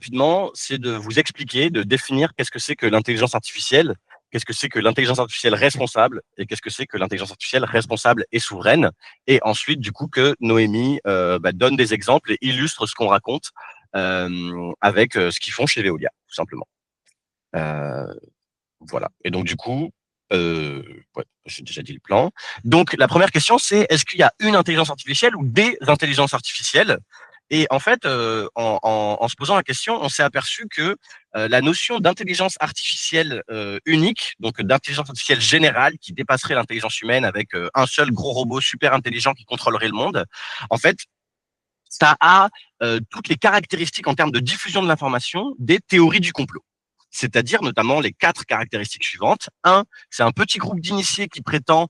rapidement, c'est de vous expliquer, de définir qu'est-ce que c'est que l'intelligence artificielle, qu'est-ce que c'est que l'intelligence artificielle responsable et qu'est-ce que c'est que l'intelligence artificielle responsable et souveraine. Et ensuite, du coup, que Noémie donne des exemples et illustre ce qu'on raconte avec ce qu'ils font chez Veolia, tout simplement. Euh, voilà. Et donc, du coup, ouais, j'ai déjà dit le plan. Donc, la première question, c'est est-ce qu'il y a une intelligence artificielle ou des intelligences artificielles? Et en fait, en se posant la question, on s'est aperçu que la notion d'intelligence artificielle unique, donc d'intelligence artificielle générale qui dépasserait l'intelligence humaine avec un seul gros robot super intelligent qui contrôlerait le monde, en fait, ça a toutes les caractéristiques en termes de diffusion de l'information des théories du complot. C'est-à-dire notamment les 4 caractéristiques suivantes. Un, c'est un petit groupe d'initiés qui prétend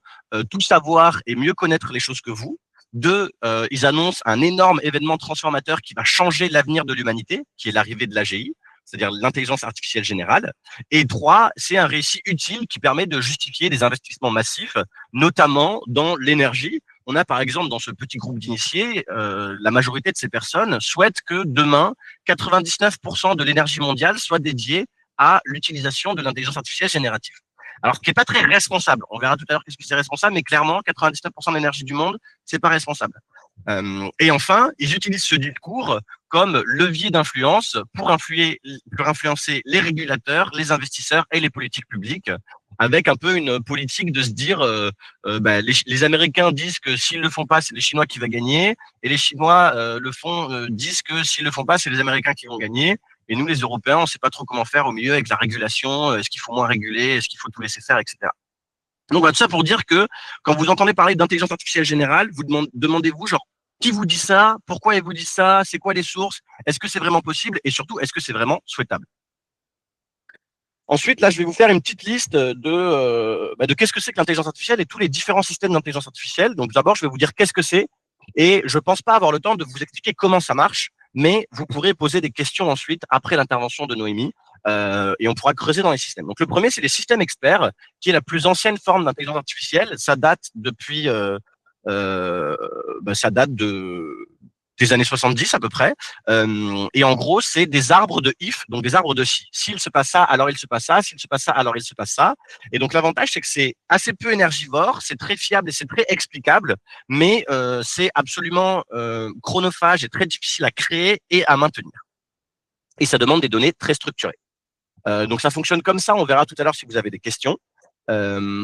tout savoir et mieux connaître les choses que vous. Deux, ils annoncent un énorme événement transformateur qui va changer l'avenir de l'humanité, qui est l'arrivée de l'AGI, c'est-à-dire l'intelligence artificielle générale. Et trois, c'est un récit utile qui permet de justifier des investissements massifs, notamment dans l'énergie. On a par exemple dans ce petit groupe d'initiés, la majorité de ces personnes souhaitent que demain, 99% de l'énergie mondiale soit dédiée à l'utilisation de l'intelligence artificielle générative. Alors, ce qui n'est pas très responsable. On verra tout à l'heure qu'est-ce que c'est responsable, mais clairement, 99% de l'énergie du monde, c'est pas responsable. Et enfin, ils utilisent ce discours comme levier d'influence pour influencer les régulateurs, les investisseurs et les politiques publiques, avec un peu une politique de se dire, les Américains disent que s'ils le font pas, c'est les Chinois qui vont gagner, et les Chinois disent que s'ils le font pas, c'est les Américains qui vont gagner. Et nous, les Européens, on ne sait pas trop comment faire au milieu avec la régulation. Est-ce qu'il faut moins réguler? Est-ce qu'il faut tout laisser faire, etc. Donc, voilà, tout ça pour dire que quand vous entendez parler d'intelligence artificielle générale, vous demandez-vous, genre, qui vous dit ça? Pourquoi ils vous disent ça? C'est quoi les sources? Est-ce que c'est vraiment possible? Et surtout, est-ce que c'est vraiment souhaitable? Ensuite, là, je vais vous faire une petite liste de qu'est-ce que c'est que l'intelligence artificielle et tous les différents systèmes d'intelligence artificielle. Donc, d'abord, je vais vous dire qu'est-ce que c'est. Et je ne pense pas avoir le temps de vous expliquer comment ça marche, mais vous pourrez poser des questions ensuite après l'intervention de Noémie. Et on pourra creuser dans les systèmes. Donc, le premier, c'est les systèmes experts, qui est la plus ancienne forme d'intelligence artificielle. Ça date depuis, ça date des années 70 à peu près. Et en gros, c'est des arbres de if, donc des arbres de si. S'il se passe ça, alors il se passe ça. S'il se passe ça, alors il se passe ça. Et donc l'avantage, c'est que c'est assez peu énergivore, c'est très fiable et c'est très explicable, mais c'est absolument chronophage et très difficile à créer et à maintenir. Et ça demande des données très structurées. Donc ça fonctionne comme ça. On verra tout à l'heure si vous avez des questions.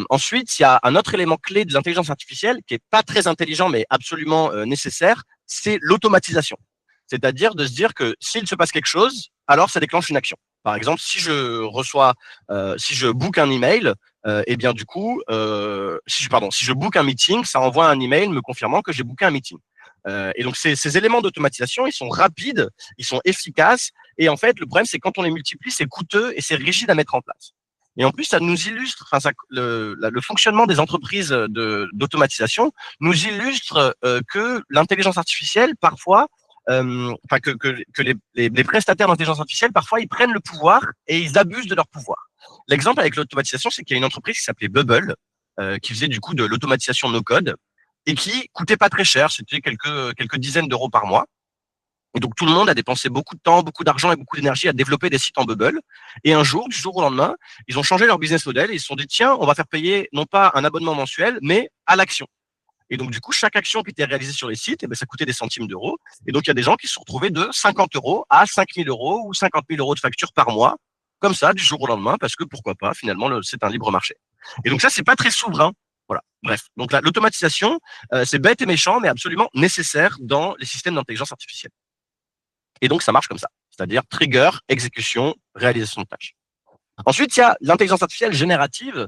Ensuite, il y a un autre élément clé de l'intelligence artificielle qui est pas très intelligent mais absolument nécessaire, c'est l'automatisation. C'est-à-dire de se dire que s'il se passe quelque chose, alors ça déclenche une action. Par exemple, si je book un email, et bien du coup, si je book un meeting, ça envoie un email me confirmant que j'ai booké un meeting. Et donc ces éléments d'automatisation, ils sont rapides, ils sont efficaces, et en fait, le problème c'est quand on les multiplie, c'est coûteux et c'est rigide à mettre en place. Et en plus, ça nous illustre, enfin, le fonctionnement des entreprises d'automatisation nous illustre que l'intelligence artificielle, parfois, que les prestataires d'intelligence artificielle, parfois, ils prennent le pouvoir et ils abusent de leur pouvoir. L'exemple avec l'automatisation, c'est qu'il y a une entreprise qui s'appelait Bubble, qui faisait du coup de l'automatisation no-code et qui coûtait pas très cher, c'était quelques dizaines d'euros par mois. Et donc, tout le monde a dépensé beaucoup de temps, beaucoup d'argent et beaucoup d'énergie à développer des sites en Bubble. Et un jour, du jour au lendemain, ils ont changé leur business model et ils se sont dit, tiens, on va faire payer non pas un abonnement mensuel, mais à l'action. Et donc, du coup, chaque action qui était réalisée sur les sites, ça coûtait des centimes d'euros. Et donc, il y a des gens qui se sont retrouvés de 50 euros à 5 000 euros ou 50 000 euros de facture par mois, comme ça, du jour au lendemain, parce que pourquoi pas, finalement, c'est un libre marché. Et donc, ça, c'est pas très souverain. Voilà. Bref. Donc, l'automatisation, c'est bête et méchant, mais absolument nécessaire dans les systèmes d'intelligence artificielle. Et donc, ça marche comme ça. C'est-à-dire trigger, exécution, réalisation de tâches. Ensuite, il y a l'intelligence artificielle générative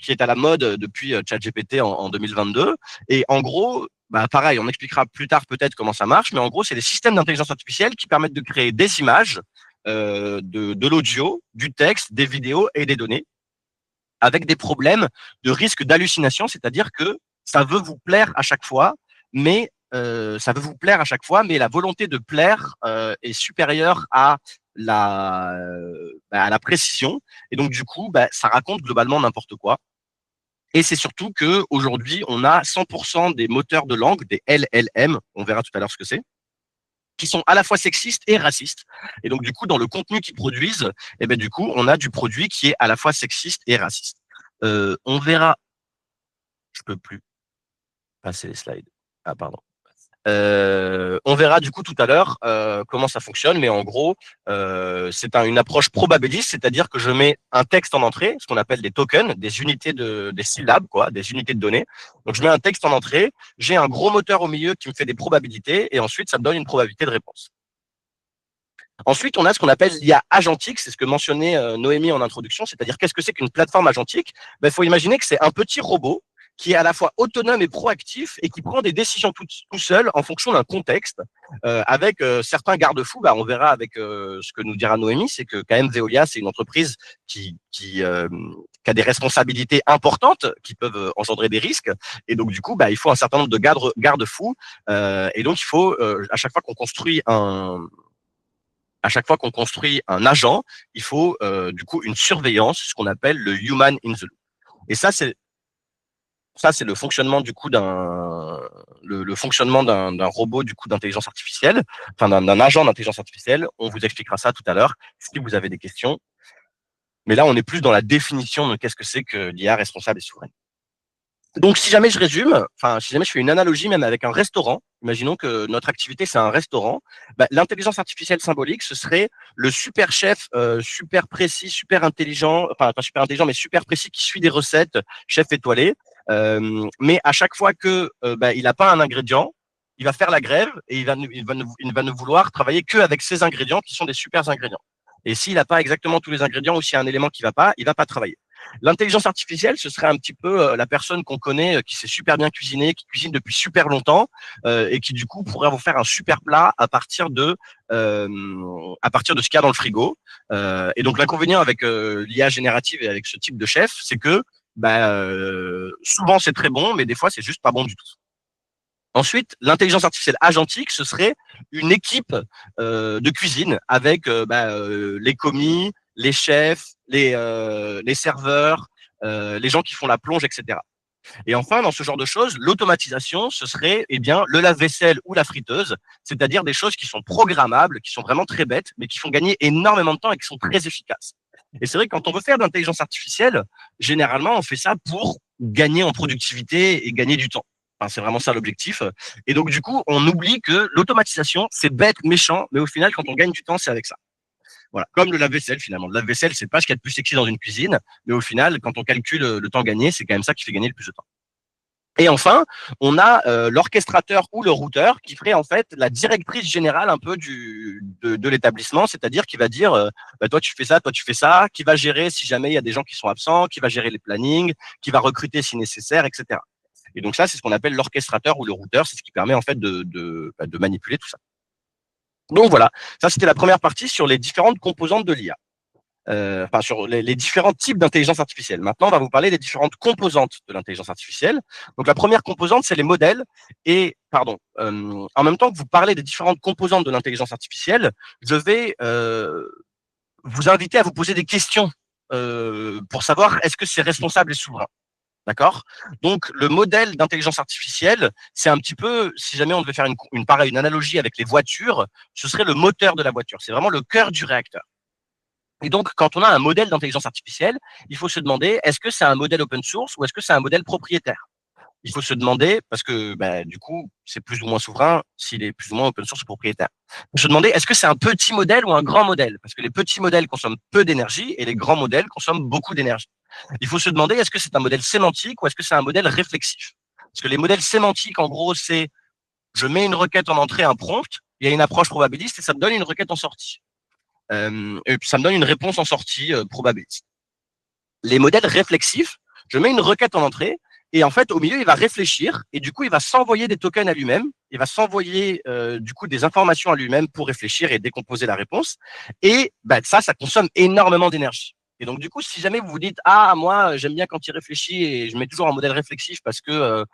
qui est à la mode depuis ChatGPT en 2022. Et en gros, pareil, on expliquera plus tard peut-être comment ça marche, mais en gros, c'est des systèmes d'intelligence artificielle qui permettent de créer des images, de l'audio, du texte, des vidéos et des données avec des problèmes de risque d'hallucination, c'est-à-dire que ça veut vous plaire à chaque fois, mais la volonté de plaire est supérieure à la précision. Et donc, du coup, ça raconte globalement n'importe quoi. Et c'est surtout qu'aujourd'hui, on a 100% des moteurs de langue, des LLM, on verra tout à l'heure ce que c'est, qui sont à la fois sexistes et racistes. Et donc, du coup, dans le contenu qu'ils produisent, eh ben, du coup, on a du produit qui est à la fois sexiste et raciste. On verra. Je peux plus passer les slides. Ah, pardon. On verra du coup tout à l'heure comment ça fonctionne, mais en gros, c'est une approche probabiliste, c'est-à-dire que je mets un texte en entrée, ce qu'on appelle des tokens, des unités des syllabes, quoi, des unités de données. Donc je mets un texte en entrée, j'ai un gros moteur au milieu qui me fait des probabilités, et ensuite ça me donne une probabilité de réponse. Ensuite, on a ce qu'on appelle l'IA agentique, c'est ce que mentionnait Noémie en introduction, c'est-à-dire qu'est-ce que c'est qu'une plateforme agentique? Il faut imaginer que c'est un petit robot qui est à la fois autonome et proactif et qui prend des décisions tout seul en fonction d'un contexte, avec certains garde-fous. On verra avec ce que nous dira Noémie, c'est que quand même Veolia, c'est une entreprise qui a des responsabilités importantes qui peuvent engendrer des risques. Et donc, du coup, il faut un certain nombre de garde-fous. Et donc, il faut, à chaque fois qu'on construit un agent, il faut du coup une surveillance, ce qu'on appelle le human in the loop. Et ça c'est le fonctionnement du coup le fonctionnement d'un robot du coup d'intelligence artificielle, enfin d'un agent d'intelligence artificielle. On vous expliquera ça tout à l'heure si vous avez des questions. Mais là, on est plus dans la définition de qu'est-ce que c'est que l'IA responsable et souveraine. Donc, si jamais je résume, enfin, si jamais je fais une analogie même avec un restaurant, imaginons que notre activité, c'est un restaurant, l'intelligence artificielle symbolique, ce serait le super chef, super précis, super intelligent, enfin, pas super intelligent, mais super précis, qui suit des recettes, chef étoilé. Mais à chaque fois que il n'a pas un ingrédient, il va faire la grève et il va ne vouloir travailler qu'avec ces ingrédients qui sont des super ingrédients. Et s'il n'a pas exactement tous les ingrédients ou s'il y a un élément qui il va pas travailler. L'intelligence artificielle, ce serait un petit peu la personne qu'on connaît qui sait super bien cuisiner, qui cuisine depuis super longtemps et qui du coup pourrait vous faire un super plat à partir de ce qu'il y a dans le frigo. Et donc l'inconvénient avec l'IA générative et avec ce type de chef, c'est que souvent c'est très bon, mais des fois c'est juste pas bon du tout. Ensuite, l'intelligence artificielle agentique, ce serait une équipe de cuisine avec les commis, les chefs, les serveurs, les gens qui font la plonge, etc. Et enfin, dans ce genre de choses, l'automatisation, ce serait le lave-vaisselle ou la friteuse, c'est-à-dire des choses qui sont programmables, qui sont vraiment très bêtes, mais qui font gagner énormément de temps et qui sont très efficaces. Et c'est vrai que quand on veut faire de l'intelligence artificielle, généralement, on fait ça pour gagner en productivité et gagner du temps. Enfin, c'est vraiment ça l'objectif. Et donc, du coup, on oublie que l'automatisation, c'est bête, méchant, mais au final, quand on gagne du temps, c'est avec ça. Voilà. Comme le lave-vaisselle, finalement. Le lave-vaisselle, c'est pas ce qu'il y a de plus sexy dans une cuisine, mais au final, quand on calcule le temps gagné, c'est quand même ça qui fait gagner le plus de temps. Et enfin, on a l'orchestrateur ou le routeur qui ferait en fait la directrice générale un peu de l'établissement, c'est-à-dire qui va dire toi tu fais ça, qui va gérer si jamais il y a des gens qui sont absents, qui va gérer les plannings, qui va recruter si nécessaire, etc. Et donc ça, c'est ce qu'on appelle l'orchestrateur ou le routeur, c'est ce qui permet en fait de manipuler tout ça. Donc voilà, ça c'était la première partie sur les différentes composantes de l'IA. Sur les différents types d'intelligence artificielle. Maintenant, on va vous parler des différentes composantes de l'intelligence artificielle. Donc, la première composante, c'est les modèles. Et, en même temps que vous parlez des différentes composantes de l'intelligence artificielle, je vais vous inviter à vous poser des questions pour savoir est-ce que c'est responsable et souverain. D'accord? Donc, le modèle d'intelligence artificielle, c'est un petit peu, si jamais on devait faire une analogie avec les voitures, ce serait le moteur de la voiture. C'est vraiment le cœur du réacteur. Et donc, quand on a un modèle d'intelligence artificielle, il faut se demander, est-ce que c'est un modèle open source ou est-ce que c'est un modèle propriétaire? Il faut se demander, parce que du coup, c'est plus ou moins souverain s'il est plus ou moins open source ou propriétaire. Il faut se demander, est-ce que c'est un petit modèle ou un grand modèle? Parce que les petits modèles consomment peu d'énergie et les grands modèles consomment beaucoup d'énergie. Il faut se demander, est-ce que c'est un modèle sémantique ou est-ce que c'est un modèle réflexif? Parce que les modèles sémantiques, en gros, c'est je mets une requête en entrée, un prompt, il y a une approche probabiliste et ça me donne une requête en sortie. Et puis ça me donne une réponse en sortie probabiliste. Les modèles réflexifs, je mets une requête en entrée et en fait au milieu il va réfléchir et du coup il va s'envoyer des tokens à lui-même, il va s'envoyer du coup des informations à lui-même pour réfléchir et décomposer la réponse et ça consomme énormément d'énergie. Et donc du coup si jamais vous vous dites moi j'aime bien quand il réfléchit et je mets toujours un modèle réflexif parce que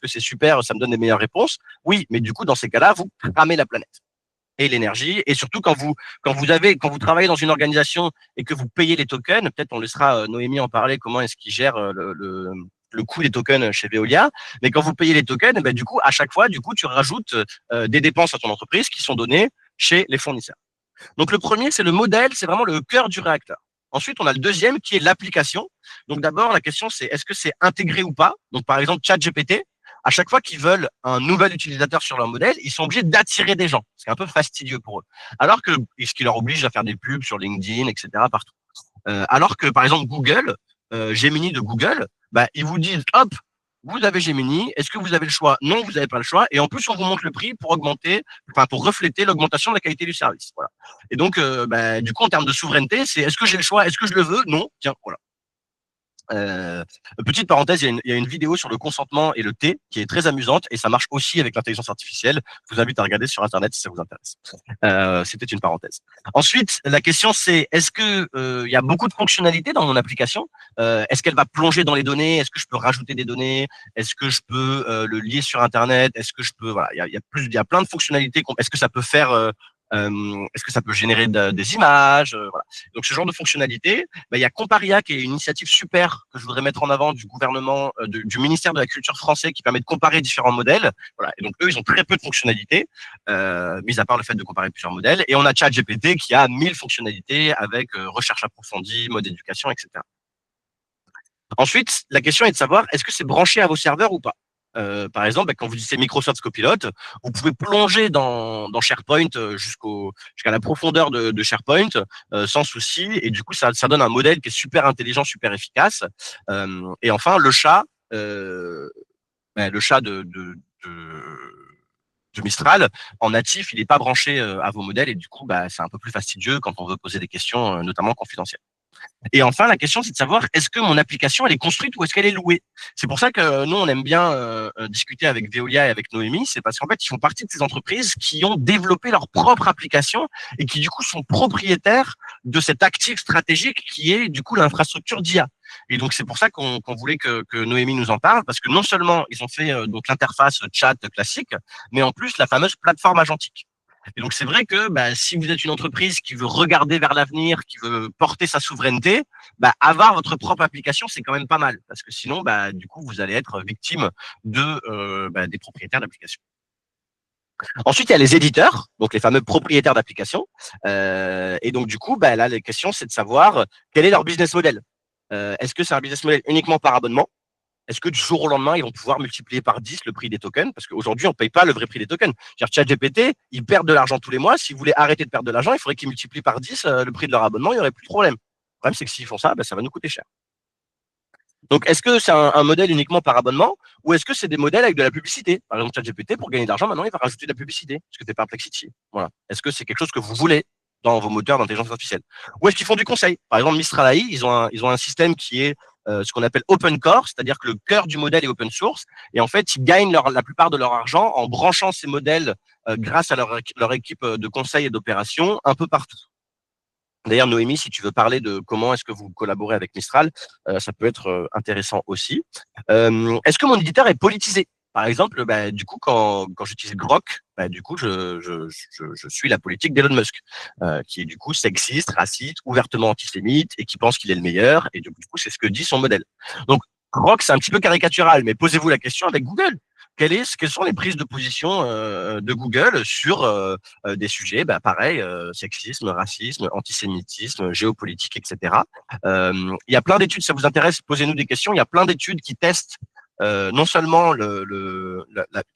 c'est super, ça me donne des meilleures réponses. Oui, mais du coup dans ces cas-là vous cramez la planète et l'énergie. Et surtout, quand vous travaillez dans une organisation et que vous payez les tokens, peut-être on laissera Noémie en parler, comment est-ce qu'il gère le coût des tokens chez Veolia, mais quand vous payez les tokens, eh ben, du coup, à chaque fois, du coup, tu rajoutes des dépenses à ton entreprise qui sont données chez les fournisseurs. Donc le premier, c'est le modèle, c'est vraiment le cœur du réacteur. Ensuite, on a le deuxième qui est l'application. Donc d'abord, la question, c'est est-ce que c'est intégré ou pas? Donc par exemple, ChatGPT, à chaque fois qu'ils veulent un nouvel utilisateur sur leur modèle, ils sont obligés d'attirer des gens. C'est un peu fastidieux pour eux. Alors que, ce qui leur oblige à faire des pubs sur LinkedIn, etc., partout. Alors que, par exemple, Google, Gemini de Google, bah, ils vous disent, hop, vous avez Gemini, est-ce que vous avez le choix? Non, vous n'avez pas le choix. Et en plus, on vous montre le prix pour augmenter, enfin, pour refléter l'augmentation de la qualité du service. Voilà. Et donc, bah, du coup, en termes de souveraineté, c'est est-ce que j'ai le choix? Est-ce que je le veux? Non. Tiens, voilà. Euh, Petite parenthèse, il y a une vidéo sur le consentement et le T qui est très amusante et ça marche aussi avec l'intelligence artificielle. Je vous invite à regarder sur Internet si ça vous intéresse. C'était une parenthèse. Ensuite, la question c'est est-ce que il y a beaucoup de fonctionnalités dans mon application? Est-ce qu'elle va plonger dans les données? Est-ce que je peux rajouter des données? Est-ce que je peux le lier sur Internet? Est-ce que je peux voilà, il y a plein de fonctionnalités. Est-ce que ça peut faire est-ce que ça peut générer des images? Voilà. Donc ce genre de fonctionnalité, bah, il y a Comparia qui est une initiative super que je voudrais mettre en avant du gouvernement, du ministère de la Culture français qui permet de comparer différents modèles. Voilà. Et donc eux, ils ont très peu de fonctionnalités, mis à part le fait de comparer plusieurs modèles. Et on a ChatGPT qui a 1000 fonctionnalités avec recherche approfondie, mode éducation, etc. Ensuite, la question est de savoir est-ce que c'est branché à vos serveurs ou pas. Par exemple, quand vous utilisez Microsoft Copilot, vous pouvez plonger dans SharePoint jusqu'à la profondeur de SharePoint sans souci. Et du coup, ça donne un modèle qui est super intelligent, super efficace. Et enfin, le chat de Mistral, en natif, il n'est pas branché à vos modèles. Et du coup, bah, c'est un peu plus fastidieux quand on veut poser des questions, notamment confidentielles. Et enfin, la question, c'est de savoir est-ce que mon application, elle est construite ou est-ce qu'elle est louée? C'est pour ça que nous, on aime bien discuter avec Veolia et avec Noémie. C'est parce qu'en fait, ils font partie de ces entreprises qui ont développé leur propre application et qui, du coup, sont propriétaires de cet actif stratégique qui est, du coup, l'infrastructure d'IA. Et donc, c'est pour ça qu'on voulait que Noémie nous en parle, parce que non seulement ils ont fait donc l'interface chat classique, mais en plus la fameuse plateforme agentique. Et donc, c'est vrai que bah, si vous êtes une entreprise qui veut regarder vers l'avenir, qui veut porter sa souveraineté, bah, avoir votre propre application, c'est quand même pas mal. Parce que sinon, bah, du coup, vous allez être victime des propriétaires d'applications. Ensuite, il y a les éditeurs, donc les fameux propriétaires d'applications. Et donc, du coup, bah, là, la question, c'est de savoir quel est leur business model. Est-ce que c'est un business model uniquement par abonnement? Est-ce que du jour au lendemain, ils vont pouvoir multiplier par 10 le prix des tokens? Parce qu'aujourd'hui, on ne paye pas le vrai prix des tokens. ChatGPT, ils perdent de l'argent tous les mois. Si vous voulez arrêter de perdre de l'argent, il faudrait qu'ils multiplient par 10 le prix de leur abonnement, il n'y aurait plus de problème. Le problème, c'est que s'ils font ça, ben, ça va nous coûter cher. Donc, est-ce que c'est un modèle uniquement par abonnement ou est-ce que c'est des modèles avec de la publicité? Par exemple, ChatGPT, pour gagner de l'argent, maintenant, il va rajouter de la publicité, ce que fait Perplexity. Voilà. Est-ce que c'est quelque chose que vous voulez dans vos moteurs d'intelligence artificielle? Ou est-ce qu'ils font du conseil? Par exemple, Mistral AI, ils ont un système qui est ce qu'on appelle open core, c'est-à-dire que le cœur du modèle est open source. Et en fait, ils gagnent la plupart de leur argent en branchant ces modèles grâce à leur équipe de conseil et d'opération un peu partout. D'ailleurs, Noémie, si tu veux parler de comment est-ce que vous collaborez avec Mistral, ça peut être intéressant aussi. Est-ce que mon éditeur est politisé? Par exemple, bah, du coup, quand j'utilise Grok, bah, du coup, je suis la politique d'Elon Musk, qui est du coup sexiste, raciste, ouvertement antisémite et qui pense qu'il est le meilleur. Et du coup, c'est ce que dit son modèle. Donc, Grok, c'est un petit peu caricatural, mais posez-vous la question avec Google. Quelles sont les prises de position de Google sur des sujets, bah, pareil, sexisme, racisme, antisémitisme, géopolitique, etc. Il y a plein d'études, si ça vous intéresse, posez-nous des questions. Il y a plein d'études qui testent non seulement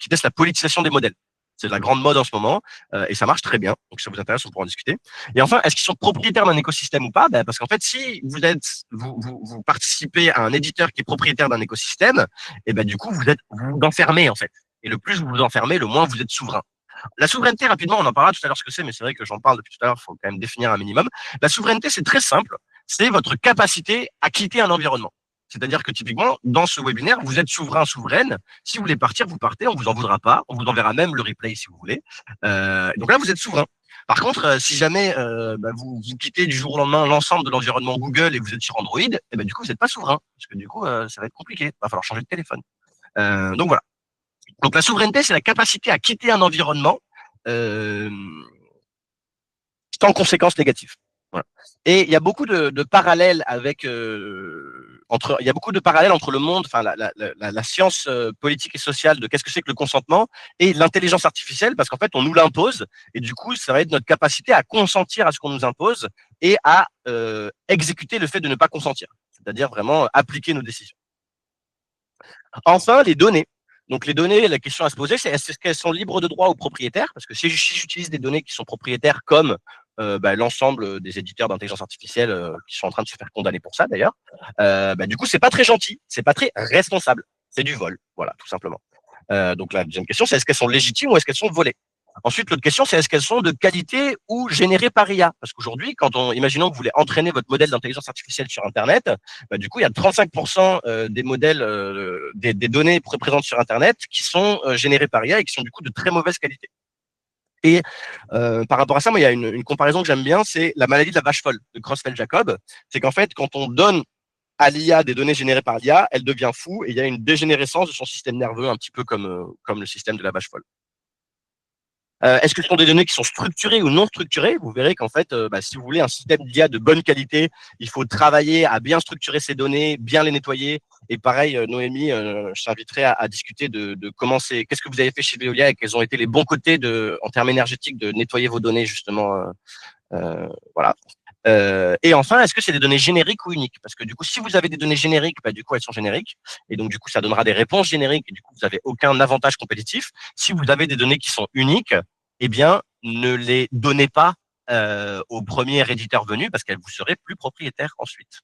qui testent la politisation des modèles. C'est la grande mode en ce moment et ça marche très bien. Donc, si ça vous intéresse, on pourra en discuter. Et enfin, est-ce qu'ils sont propriétaires d'un écosystème ou pas? Ben, parce qu'en fait, si vous participez à un éditeur qui est propriétaire d'un écosystème, et ben du coup, vous enfermez en fait. Et le plus vous vous enfermez, le moins vous êtes souverain. La souveraineté, rapidement, on en parlera tout à l'heure ce que c'est, mais c'est vrai que j'en parle depuis tout à l'heure, il faut quand même définir un minimum. La souveraineté, c'est très simple. C'est votre capacité à quitter un environnement. C'est-à-dire que typiquement, dans ce webinaire, vous êtes souverain, souveraine. Si vous voulez partir, vous partez, on vous en voudra pas. On vous enverra même le replay si vous voulez. Donc là, vous êtes souverain. Par contre, si jamais vous quittez du jour au lendemain l'ensemble de l'environnement Google et vous êtes sur Android, et ben, du coup, vous n'êtes pas souverain. Parce que du coup, ça va être compliqué. Il va falloir changer de téléphone. Donc voilà. Donc la souveraineté, c'est la capacité à quitter un environnement euh, sans conséquences négatives. Voilà. Et il y a beaucoup de parallèles avec il y a beaucoup de parallèles entre le monde, enfin la science politique et sociale de qu'est-ce que c'est que le consentement et l'intelligence artificielle, parce qu'en fait, on nous l'impose, et du coup, ça va être notre capacité à consentir à ce qu'on nous impose et à exécuter le fait de ne pas consentir, c'est-à-dire vraiment appliquer nos décisions. Enfin, les données. Donc, les données, la question à se poser, c'est est-ce qu'elles sont libres de droit aux propriétaires? Parce que si j'utilise des données qui sont propriétaires comme l'ensemble des éditeurs d'intelligence artificielle qui sont en train de se faire condamner pour ça d'ailleurs, du coup, c'est pas très gentil, c'est pas très responsable, c'est du vol, voilà, tout simplement. Donc la deuxième question, c'est est-ce qu'elles sont légitimes ou est-ce qu'elles sont volées? Ensuite, l'autre question, c'est est-ce qu'elles sont de qualité ou générées par IA? Parce qu'aujourd'hui, imaginons que vous voulez entraîner votre modèle d'intelligence artificielle sur Internet, du coup, il y a 35% des modèles, des données présentes sur Internet qui sont générées par IA et qui sont du coup de très mauvaise qualité. Et par rapport à ça, moi, il y a une comparaison que j'aime bien, c'est la maladie de la vache folle de Creutzfeldt-Jacob. C'est qu'en fait, quand on donne à l'IA des données générées par l'IA, elle devient fou et il y a une dégénérescence de son système nerveux, un petit peu comme le système de la vache folle. Est-ce que ce sont des données qui sont structurées ou non structurées? Vous verrez qu'en fait, si vous voulez un système d'IA de bonne qualité, il faut travailler à bien structurer ces données, bien les nettoyer. Et pareil, Noémie, je t'inviterai à discuter de comment qu'est-ce que vous avez fait chez Veolia et quels ont été les bons côtés en termes énergétiques de nettoyer vos données justement. Voilà. Et enfin, est-ce que c'est des données génériques ou uniques? Parce que du coup, si vous avez des données génériques, du coup, elles sont génériques. Et donc, du coup, ça donnera des réponses génériques. Et du coup, vous n'avez aucun avantage compétitif. Si vous avez des données qui sont uniques, eh bien, ne les donnez pas au premier éditeur venu parce qu'elles vous seraient plus propriétaires ensuite.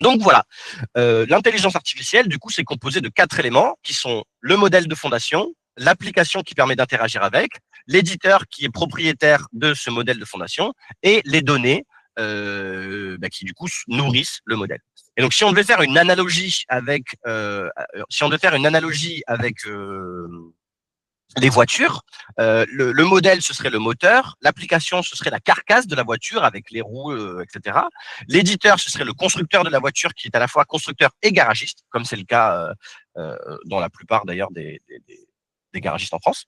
Donc voilà, l'intelligence artificielle, du coup, c'est composé de 4 éléments qui sont le modèle de fondation, l'application qui permet d'interagir avec, l'éditeur qui est propriétaire de ce modèle de fondation et les données qui du coup nourrissent le modèle. Et donc, si on devait faire une analogie avec, les voitures, le modèle, ce serait le moteur, l'application, ce serait la carcasse de la voiture avec les roues, etc. L'éditeur, ce serait le constructeur de la voiture qui est à la fois constructeur et garagiste, comme c'est le cas dans la plupart d'ailleurs des garagistes en France.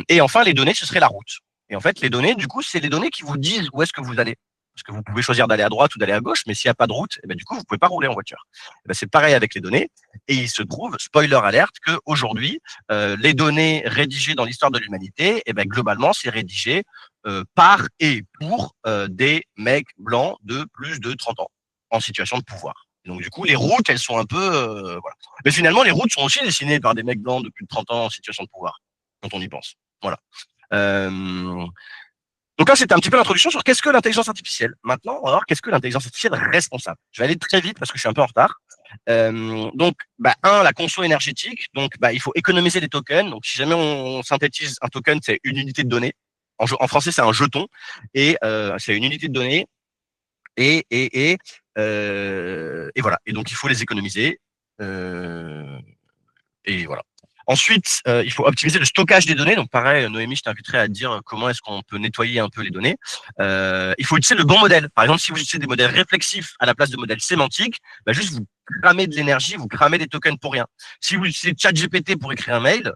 Et enfin, les données, ce serait la route. Et en fait, les données, du coup, c'est les données qui vous disent où est-ce que vous allez. Parce que vous pouvez choisir d'aller à droite ou d'aller à gauche, mais s'il n'y a pas de route, du coup, vous ne pouvez pas rouler en voiture. C'est pareil avec les données. Et il se trouve, spoiler alerte, qu'aujourd'hui, les données rédigées dans l'histoire de l'humanité, globalement, c'est rédigé par et pour des mecs blancs de plus de 30 ans en situation de pouvoir. Donc, du coup, les routes, elles sont un peu... voilà. Mais finalement, les routes sont aussi dessinées par des mecs blancs de plus de 30 ans en situation de pouvoir, quand on y pense. Voilà. Donc là, c'était un petit peu l'introduction sur qu'est-ce que l'intelligence artificielle. Maintenant, on va voir qu'est-ce que l'intelligence artificielle responsable. Je vais aller très vite parce que je suis un peu en retard. Donc, la conso énergétique. Donc, il faut économiser les tokens. Donc, si jamais on synthétise un token, c'est une unité de données. En français, c'est un jeton et c'est une unité de données. Et voilà. Et donc, il faut les économiser. Et voilà. Ensuite, il faut optimiser le stockage des données. Donc, pareil, Noémie, je t'inviterai à dire comment est-ce qu'on peut nettoyer un peu les données. Il faut utiliser le bon modèle. Par exemple, si vous utilisez des modèles réflexifs à la place de modèles sémantiques, juste vous cramez de l'énergie, vous cramez des tokens pour rien. Si vous utilisez ChatGPT pour écrire un mail,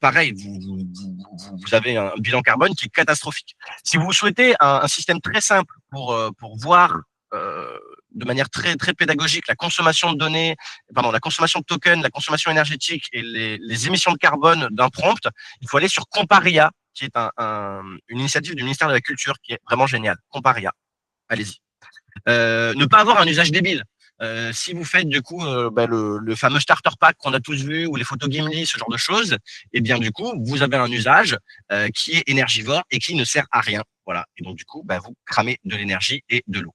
pareil, vous avez un bilan carbone qui est catastrophique. Si vous souhaitez un système très simple pour voir de manière très très pédagogique la consommation de données, la consommation de tokens, la consommation énergétique et les émissions de carbone d'un prompt, il faut aller sur Comparia, qui est une initiative du ministère de la Culture qui est vraiment géniale. Comparia, allez-y. Ne pas avoir un usage débile. Si vous faites du coup le fameux starter pack qu'on a tous vu ou les photos Gimli, ce genre de choses, du coup vous avez un usage qui est énergivore et qui ne sert à rien. Voilà. Et donc du coup vous cramez de l'énergie et de l'eau.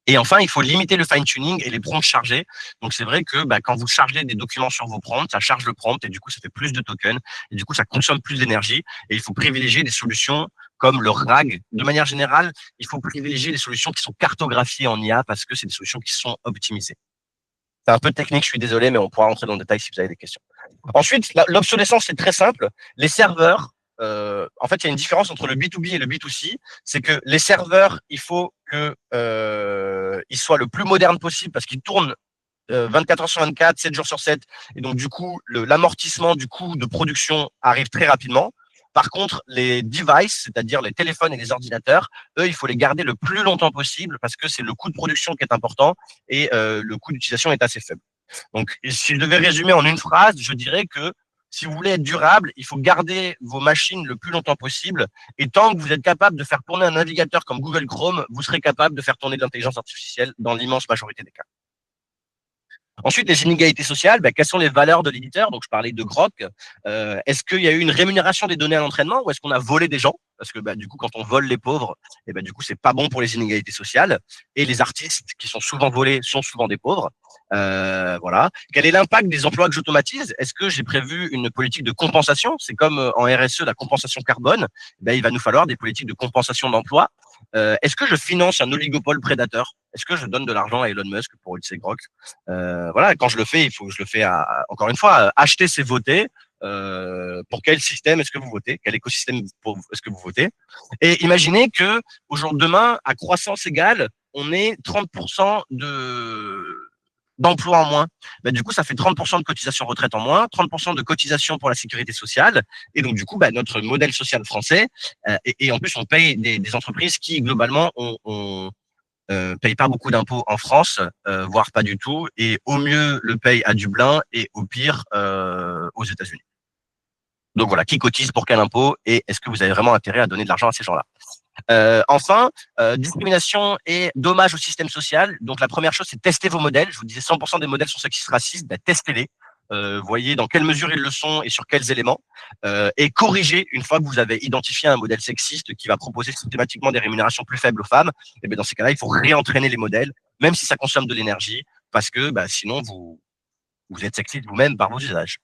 Et enfin, il faut limiter le fine-tuning et les prompts chargés. Donc, c'est vrai que quand vous chargez des documents sur vos prompts, ça charge le prompt et du coup, ça fait plus de tokens et du coup, ça consomme plus d'énergie. Et il faut privilégier des solutions comme le RAG. De manière générale, il faut privilégier les solutions qui sont cartographiées en IA parce que c'est des solutions qui sont optimisées. C'est un peu technique, je suis désolé, mais on pourra rentrer dans le détail si vous avez des questions. Ensuite, l'obsolescence, c'est très simple. Les serveurs, en fait, il y a une différence entre le B2B et le B2C. C'est que les serveurs, il faut que ils soient le plus modernes possible parce qu'ils tournent 24 heures sur 24, 7 jours sur 7. Et donc, du coup, l'amortissement du coût de production arrive très rapidement. Par contre, les devices, c'est-à-dire les téléphones et les ordinateurs, eux, il faut les garder le plus longtemps possible parce que c'est le coût de production qui est important et le coût d'utilisation est assez faible. Donc, si je devais résumer en une phrase, je dirais que si vous voulez être durable, il faut garder vos machines le plus longtemps possible. Et tant que vous êtes capable de faire tourner un navigateur comme Google Chrome, vous serez capable de faire tourner de l'intelligence artificielle dans l'immense majorité des cas. Ensuite, les inégalités sociales, quelles sont les valeurs de l'éditeur? Donc, je parlais de Grok. Est-ce qu'il y a eu une rémunération des données à l'entraînement ou est-ce qu'on a volé des gens? Parce que du coup, quand on vole les pauvres, du coup, c'est pas bon pour les inégalités sociales. Et les artistes qui sont souvent volés sont souvent des pauvres. Voilà. Quel est l'impact des emplois que j'automatise? Est-ce que j'ai prévu une politique de compensation? C'est comme en RSE, la compensation carbone. Il va nous falloir des politiques de compensation d'emploi. Est-ce que je finance un oligopole prédateur? Est-ce que je donne de l'argent à Elon Musk pour utiliser Grok? Voilà, quand je le fais, il faut que je le fais encore une fois, acheter, c'est voter. Pour quel système est-ce que vous votez? Quel écosystème est-ce que vous votez? Et imaginez que aujourd'hui, demain, à croissance égale, on ait 30% d'emplois en moins. Du coup, ça fait 30% de cotisation retraite en moins, 30% de cotisation pour la sécurité sociale. Et donc, du coup, notre modèle social français, et en plus, on paye des entreprises qui, globalement, paye pas beaucoup d'impôts en France, voire pas du tout, et au mieux le paye à Dublin et au pire aux États-Unis. Donc voilà, qui cotise pour quel impôt et est-ce que vous avez vraiment intérêt à donner de l'argent à ces gens-là? Enfin, discrimination et dommage au système social. Donc la première chose, c'est tester vos modèles. Je vous disais 100% des modèles sont sexistes, racistes, testez-les. Voyez dans quelle mesure ils le sont et sur quels éléments, et corrigez une fois que vous avez identifié un modèle sexiste qui va proposer systématiquement des rémunérations plus faibles aux femmes. Et bien dans ces cas-là, il faut réentraîner les modèles, même si ça consomme de l'énergie, parce que sinon vous êtes sexiste vous-même par vos usages.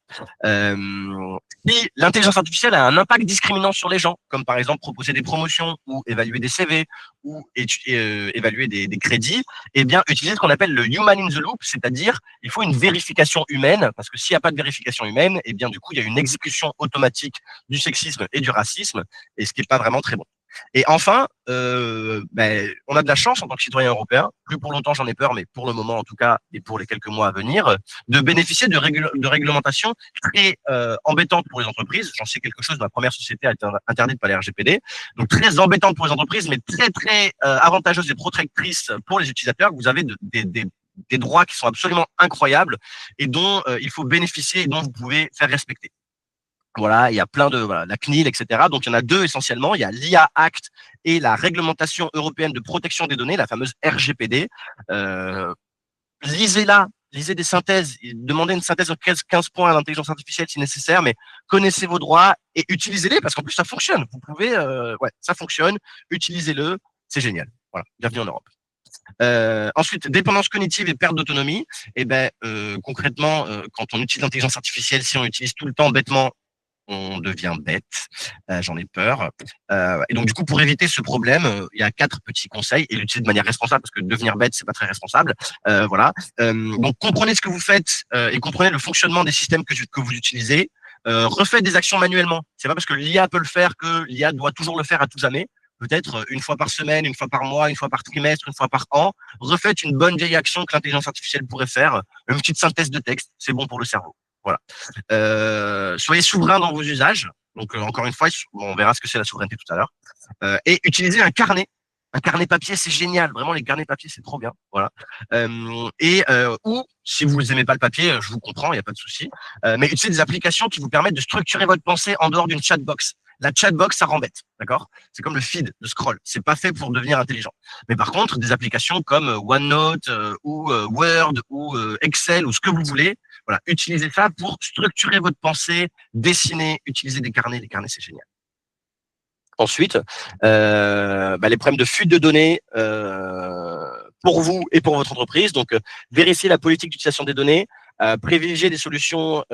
Si l'intelligence artificielle a un impact discriminant sur les gens, comme par exemple proposer des promotions ou évaluer des CV ou évaluer des crédits, eh bien, utiliser ce qu'on appelle le human in the loop, c'est-à-dire il faut une vérification humaine, parce que s'il n'y a pas de vérification humaine, eh bien, du coup, il y a une exécution automatique du sexisme et du racisme, et ce qui n'est pas vraiment très bon. Et enfin, on a de la chance en tant que citoyen européen, plus pour longtemps j'en ai peur, mais pour le moment en tout cas, et pour les quelques mois à venir, de bénéficier de réglementations très embêtantes pour les entreprises. J'en sais quelque chose, ma première société a été interdite par les RGPD, donc très embêtante pour les entreprises, mais très très avantageuse et protectrice pour les utilisateurs. Vous avez des droits qui sont absolument incroyables et dont il faut bénéficier et dont vous pouvez faire respecter. Voilà, il y a plein de la CNIL, etc. Donc il y en a deux essentiellement. Il y a l'IA Act et la réglementation européenne de protection des données, la fameuse RGPD. Lisez-la, lisez des synthèses, demandez une synthèse de 15 points à l'intelligence artificielle si nécessaire, mais connaissez vos droits et utilisez-les parce qu'en plus ça fonctionne. Vous pouvez, ça fonctionne, utilisez-le, c'est génial. Voilà, bienvenue en Europe. Ensuite, dépendance cognitive et perte d'autonomie. Concrètement, quand on utilise l'intelligence artificielle, si on utilise tout le temps bêtement, on devient bête. J'en ai peur. Et donc, du coup, pour éviter ce problème, il y a 4 petits conseils et l'utiliser de manière responsable parce que devenir bête, c'est pas très responsable. Voilà. Donc, comprenez ce que vous faites et comprenez le fonctionnement des systèmes que vous utilisez. Refaites des actions manuellement. C'est pas parce que l'IA peut le faire que l'IA doit toujours le faire à tout jamais. Peut-être une fois par semaine, une fois par mois, une fois par trimestre, une fois par an. Refaites une bonne vieille action que l'intelligence artificielle pourrait faire. Une petite synthèse de texte, c'est bon pour le cerveau. Voilà. Soyez souverain dans vos usages. Donc, encore une fois, on verra ce que c'est la souveraineté tout à l'heure. Et utilisez un carnet. Un carnet papier, c'est génial. Vraiment, les carnets papier, c'est trop bien. Voilà. Ou, si vous n'aimez pas le papier, je vous comprends, il n'y a pas de souci. Mais utilisez des applications qui vous permettent de structurer votre pensée en dehors d'une chatbox. La chatbox, ça rend bête, d'accord? C'est comme le feed de scroll. C'est pas fait pour devenir intelligent. Mais par contre, des applications comme OneNote ou Word ou Excel ou ce que vous voulez, voilà, utilisez ça pour structurer votre pensée, dessiner, utiliser des carnets. Les carnets, c'est génial. Ensuite, les problèmes de fuite de données pour vous et pour votre entreprise. Donc, vérifier la politique d'utilisation des données, privilégier des solutions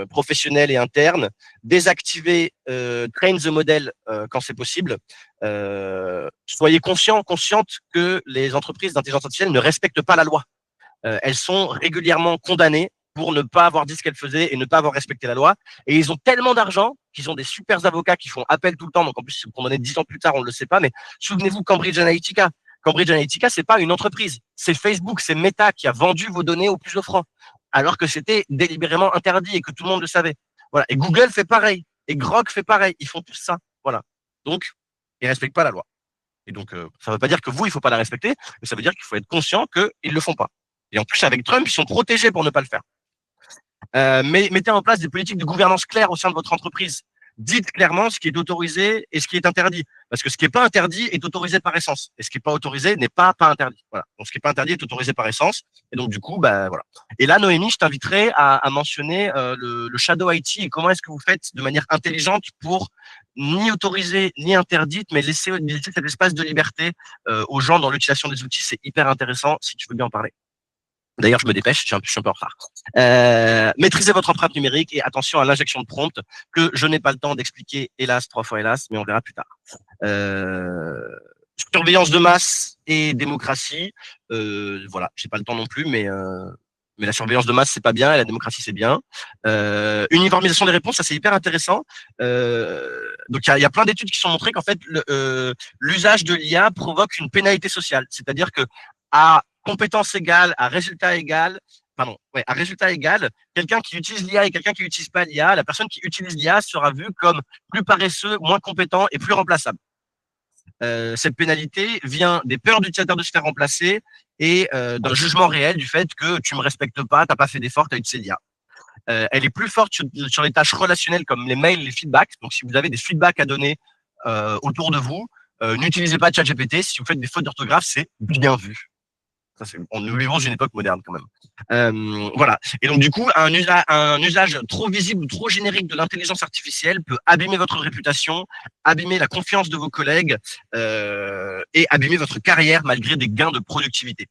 professionnelles et internes, désactiver train the model quand c'est possible. Soyez consciente que les entreprises d'intelligence artificielle ne respectent pas la loi. Elles sont régulièrement condamnées pour ne pas avoir dit ce qu'elles faisaient et ne pas avoir respecté la loi. Et ils ont tellement d'argent qu'ils ont des super avocats qui font appel tout le temps. Donc, en plus, si vous condamnez 10 ans plus tard, on ne le sait pas. Mais souvenez-vous, Cambridge Analytica. Cambridge Analytica, c'est pas une entreprise. C'est Facebook, c'est Meta qui a vendu vos données au plus offrant. Alors que c'était délibérément interdit et que tout le monde le savait. Voilà. Et Google fait pareil. Et Grok fait pareil. Ils font tout ça. Voilà. Donc, ils respectent pas la loi. Et donc, ça ne veut pas dire que vous, il faut pas la respecter, mais ça veut dire qu'il faut être conscient qu'ils le font pas. Et en plus, avec Trump, ils sont protégés pour ne pas le faire. Mais mettez en place des politiques de gouvernance claires au sein de votre entreprise. Dites clairement ce qui est autorisé et ce qui est interdit. Parce que ce qui n'est pas interdit est autorisé par essence. Et ce qui n'est pas autorisé n'est pas interdit. Voilà. Donc, ce qui n'est pas interdit est autorisé par essence. Et donc, du coup, bah, voilà. Et là, Noémie, je t'inviterai à mentionner le Shadow IT et comment est-ce que vous faites de manière intelligente pour ni autoriser ni interdite, mais laisser cet espace de liberté aux gens dans l'utilisation des outils. C'est hyper intéressant si tu veux bien en parler. D'ailleurs, je me dépêche, je suis un peu en retard. Maîtrisez votre empreinte numérique et attention à l'injection de prompt que je n'ai pas le temps d'expliquer, hélas, 3 fois hélas, mais on verra plus tard. Surveillance de masse et démocratie, voilà, j'ai pas le temps non plus, mais la surveillance de masse, c'est pas bien, et la démocratie, c'est bien. Uniformisation des réponses, ça c'est hyper intéressant. Donc il y a plein d'études qui sont montrées qu'en fait, l'usage de l'IA provoque une pénalité sociale. C'est-à-dire que à compétence égale, à résultat égal, à résultat égal, quelqu'un qui utilise l'IA et quelqu'un qui n'utilise pas l'IA, la personne qui utilise l'IA sera vue comme plus paresseux, moins compétent et plus remplaçable. Cette pénalité vient des peurs d'utilisateurs de se faire remplacer et d'un jugement réel du fait que tu me respectes pas, t'as pas fait d'effort, t'as utilisé l'IA. Elle est plus forte sur les tâches relationnelles comme les mails, les feedbacks. Donc, si vous avez des feedbacks à donner autour de vous, n'utilisez pas ChatGPT. Si vous faites des fautes d'orthographe, c'est bien vu. Nous vivons dans une époque moderne quand même. Voilà. Et donc du coup, un usage trop visible ou trop générique de l'intelligence artificielle peut abîmer votre réputation, abîmer la confiance de vos collègues et abîmer votre carrière malgré des gains de productivité.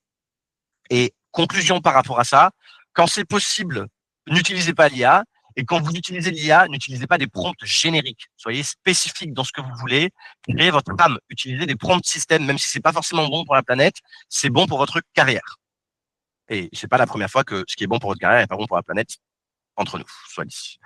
Et conclusion par rapport à ça, quand c'est possible, n'utilisez pas l'IA. Et quand vous utilisez l'IA, n'utilisez pas des prompts génériques. Soyez spécifique dans ce que vous voulez. Créez votre âme. Utilisez des prompts système, même si c'est pas forcément bon pour la planète, c'est bon pour votre carrière. Et c'est pas la première fois que ce qui est bon pour votre carrière est pas bon pour la planète. Entre nous, soit dit.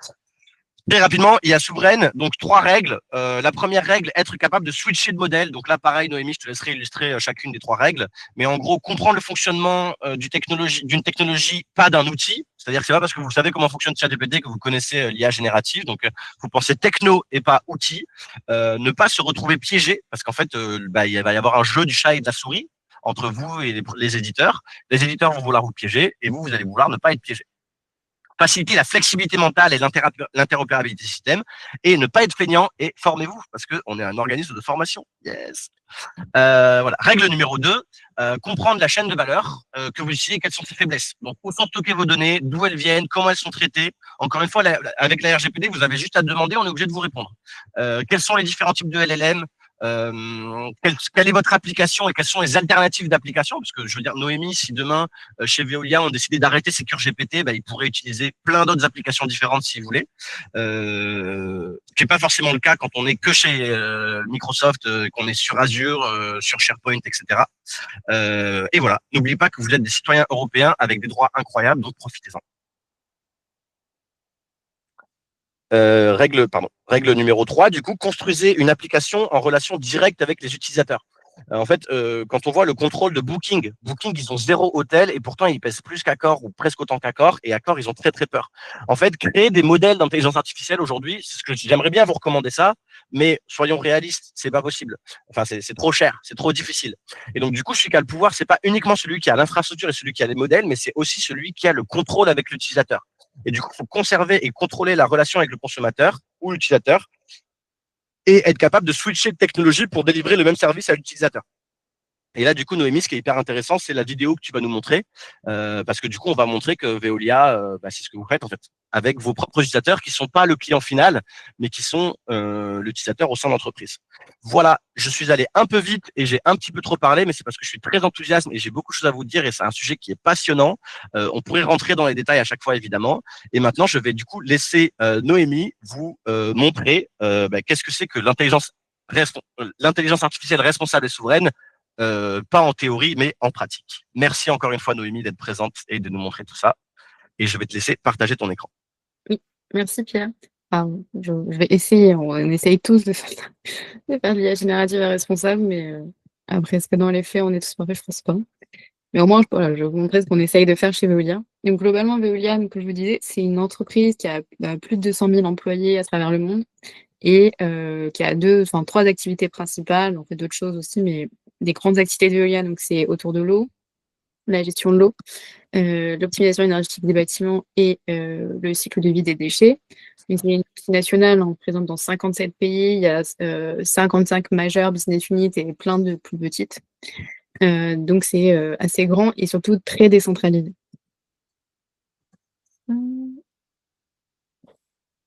Très rapidement, il y a Souveraine, donc 3 règles. La première règle, être capable de switcher de modèle. Donc là, pareil, Noémie, je te laisserai illustrer chacune des 3 règles. Mais en gros, comprendre le fonctionnement d'une technologie, pas d'un outil. C'est-à-dire que c'est pas parce que vous savez comment fonctionne ChatGPT que vous connaissez l'IA générative. Donc, vous pensez techno et pas outil. Ne pas se retrouver piégé, parce qu'en fait, il va y avoir un jeu du chat et de la souris entre vous et les éditeurs. Les éditeurs vont vouloir vous piéger et vous allez vouloir ne pas être piégé. Faciliter la flexibilité mentale et l'interopérabilité du système et ne pas être feignant et formez-vous parce qu'on est un organisme de formation. Yes. Voilà. Règle numéro 2, comprendre la chaîne de valeur que vous utilisez et quelles sont ses faiblesses. Donc, où sont stockées vos données, d'où elles viennent, comment elles sont traitées. Encore une fois, avec la RGPD, vous avez juste à demander, on est obligé de vous répondre. Quels sont les différents types de LLM, quelle est votre application et quelles sont les alternatives d'application, parce que je veux dire, Noémie, si demain chez Veolia on décidait d'arrêter SecureGPT, bah, ils pourraient utiliser plein d'autres applications différentes s'ils voulaient, qui n'est pas forcément le cas quand on est que chez Microsoft, qu'on est sur Azure, sur SharePoint, etc. Et voilà, n'oubliez pas que vous êtes des citoyens européens avec des droits incroyables, donc profitez-en. Règle numéro 3, du coup, construisez une application en relation directe avec les utilisateurs. En fait, quand on voit le contrôle de Booking, ils ont 0 hôtel et pourtant ils pèsent plus qu'Accor ou presque autant qu'Accor et Accor, ils ont très très peur. En fait, créer des modèles d'intelligence artificielle aujourd'hui, c'est ce que j'aimerais bien vous recommander ça, mais soyons réalistes, c'est pas possible. Enfin, c'est trop cher, c'est trop difficile. Et donc, du coup, celui qui a le pouvoir, c'est pas uniquement celui qui a l'infrastructure et celui qui a les modèles, mais c'est aussi celui qui a le contrôle avec l'utilisateur. Et du coup, il faut conserver et contrôler la relation avec le consommateur ou l'utilisateur et être capable de switcher de technologie pour délivrer le même service à l'utilisateur. Et là, du coup, Noémie, ce qui est hyper intéressant, c'est la vidéo que tu vas nous montrer, parce que du coup, on va montrer que Veolia, c'est ce que vous faites en fait, avec vos propres utilisateurs qui sont pas le client final, mais qui sont l'utilisateur au sein de l'entreprise. Voilà, je suis allé un peu vite et j'ai un petit peu trop parlé, mais c'est parce que je suis très enthousiaste et j'ai beaucoup de choses à vous dire et c'est un sujet qui est passionnant. On pourrait rentrer dans les détails à chaque fois, évidemment. Et maintenant, je vais du coup laisser Noémie vous montrer qu'est-ce que c'est que l'intelligence artificielle responsable et souveraine. Pas en théorie, mais en pratique. Merci encore une fois, Noémie, d'être présente et de nous montrer tout ça. Et je vais te laisser partager ton écran. Oui, merci Pierre. Enfin, je vais essayer, on essaye tous de faire de l'IA générative et responsable, mais après, est-ce que dans les faits, on est tous parfaits? Je pense pas. Mais au moins, voilà, je vais vous montrer ce qu'on essaye de faire chez Veolia. Donc globalement, Veolia, comme je vous disais, c'est une entreprise qui a plus de 200 000 employés à travers le monde et qui a trois activités principales. On fait d'autres choses aussi, mais des grandes activités de Veolia, donc c'est autour de l'eau, la gestion de l'eau, l'optimisation énergétique des bâtiments et le cycle de vie des déchets. Donc, il y a une multinationale présente dans 57 pays, il y a 55 majeures business units et plein de plus petites. Donc c'est assez grand et surtout très décentralisé.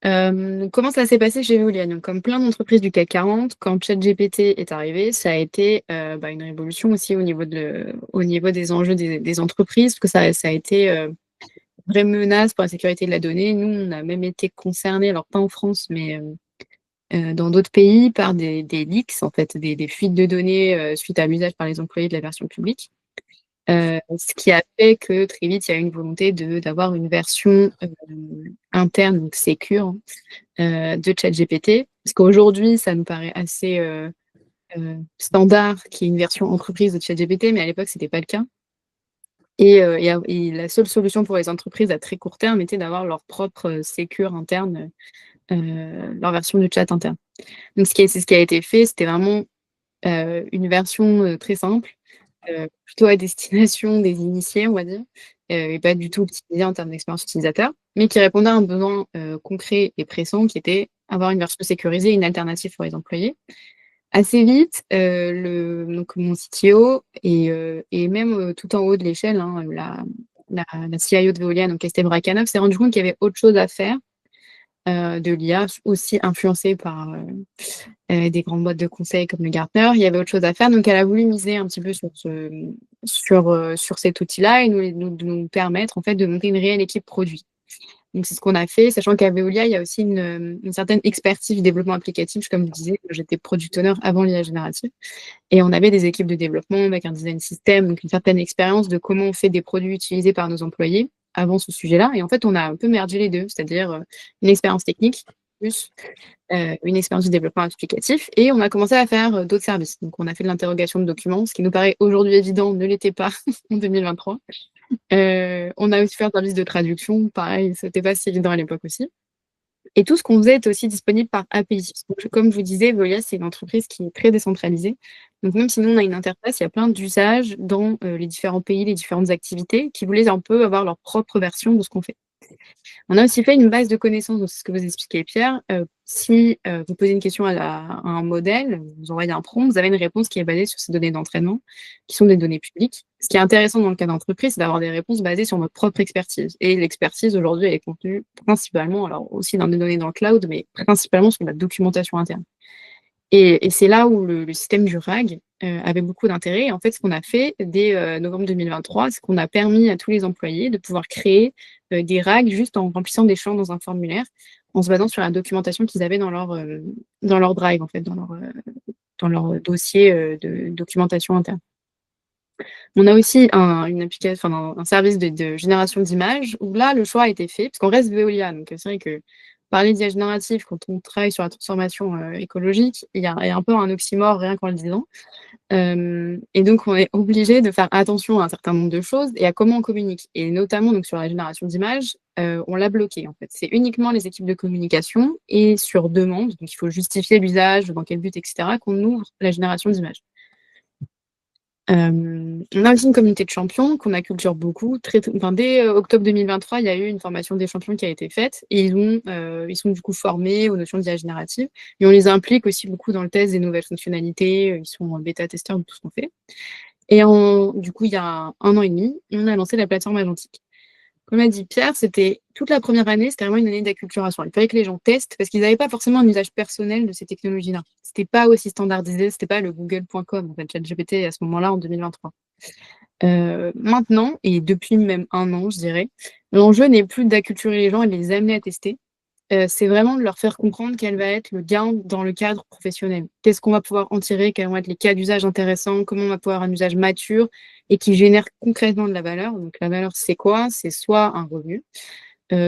Comment ça s'est passé chez Veolia? Donc, comme plein d'entreprises du CAC 40, quand ChatGPT est arrivé, ça a été une révolution aussi au niveau des enjeux des entreprises, parce que ça a été une vraie menace pour la sécurité de la donnée. Nous, on a même été concernés, alors pas en France, mais dans d'autres pays, par des leaks, en fait, des fuites de données suite à l'usage par les employés de la version publique. Ce qui a fait que très vite, il y a eu une volonté d'avoir une version interne, donc sécure, de ChatGPT. Parce qu'aujourd'hui, ça nous paraît assez standard qu'il y ait une version entreprise de ChatGPT, mais à l'époque, c'était pas le cas. Et la seule solution pour les entreprises à très court terme était d'avoir leur propre sécure interne, leur version de chat interne. Donc, c'est ce qui a été fait, c'était vraiment une version très simple, plutôt à destination des initiés, on va dire, et pas du tout optimisée en termes d'expérience utilisateur, mais qui répondait à un besoin concret et pressant qui était avoir une version sécurisée et une alternative pour les employés. Assez vite, donc mon CTO et même tout en haut de l'échelle, hein, la CIO de Veolia, donc Estelle Brakanov, s'est rendu compte qu'il y avait autre chose à faire de l'IA, aussi influencée par des grandes boîtes de conseil comme le Gartner. Il y avait autre chose à faire, donc elle a voulu miser un petit peu sur cet outil-là et nous permettre en fait de monter une réelle équipe produit. Donc c'est ce qu'on a fait, sachant qu'à Veolia, il y a aussi une certaine expertise du développement applicatif. Comme je disais, j'étais product owner avant l'IA générative. Et on avait des équipes de développement avec un design system, donc une certaine expérience de comment on fait des produits utilisés par nos employés avant ce sujet-là. Et en fait, on a un peu mergé les deux, c'est-à-dire une expérience technique plus une expérience de développement applicatif. Et on a commencé à faire d'autres services. Donc, on a fait de l'interrogation de documents, ce qui nous paraît aujourd'hui évident, ne l'était pas en 2023. On a aussi fait un service de traduction, pareil, c'était pas si évident à l'époque aussi. Et tout ce qu'on faisait était aussi disponible par API. Donc, comme je vous disais, Veolia, c'est une entreprise qui est très décentralisée. Donc, même si nous, on a une interface, il y a plein d'usages dans les différents pays, les différentes activités, qui voulaient un peu avoir leur propre version de ce qu'on fait. On a aussi fait une base de connaissances, donc c'est ce que vous expliquez, Pierre. Si vous posez une question à un modèle, vous envoyez un prompt, vous avez une réponse qui est basée sur ces données d'entraînement, qui sont des données publiques. Ce qui est intéressant dans le cas d'entreprise, c'est d'avoir des réponses basées sur notre propre expertise. Et l'expertise, aujourd'hui, elle est contenue principalement, alors aussi dans des données dans le cloud, mais principalement sur la documentation interne. Et c'est là où le système du RAG avait beaucoup d'intérêt. Et en fait, ce qu'on a fait dès novembre 2023, c'est qu'on a permis à tous les employés de pouvoir créer des RAG juste en remplissant des champs dans un formulaire, en se basant sur la documentation qu'ils avaient dans leur drive, en fait, dans leur dossier de documentation interne. On a aussi une application, un service de génération d'images où là, le choix a été fait, parce qu'on reste Veolia. Donc, c'est vrai que parler d'IA générative quand on travaille sur la transformation écologique, il y a un peu un oxymore rien qu'en le disant. Et donc, on est obligé de faire attention à un certain nombre de choses et à comment on communique. Et notamment donc, sur la génération d'images, on l'a bloqué en fait. C'est uniquement les équipes de communication et sur demande, donc il faut justifier l'usage, dans quel but, etc., qu'on ouvre la génération d'images. On a aussi une communauté de champions qu'on acculture beaucoup. Dès octobre 2023, il y a eu une formation des champions qui a été faite et ils sont du coup formés aux notions d'IA générative et on les implique aussi beaucoup dans le test des nouvelles fonctionnalités. Ils sont bêta-testeurs de tout ce qu'on fait. Et du coup, il y a 1 an et demi, on a lancé la plateforme Agentique. Comme a dit Pierre, c'était toute la première année, c'était vraiment une année d'acculturation. Il fallait que les gens testent parce qu'ils n'avaient pas forcément un usage personnel de ces technologies-là. C'était pas aussi standardisé, c'était pas le google.com, en fait, ChatGPT à ce moment-là en 2023. Maintenant, et depuis même 1 an, je dirais, l'enjeu n'est plus d'acculturer les gens et de les amener à tester. C'est vraiment de leur faire comprendre quel va être le gain dans le cadre professionnel. Qu'est-ce qu'on va pouvoir en tirer, quels vont être les cas d'usage intéressants, comment on va pouvoir avoir un usage mature et qui génère concrètement de la valeur. Donc la valeur, c'est quoi? C'est soit un revenu,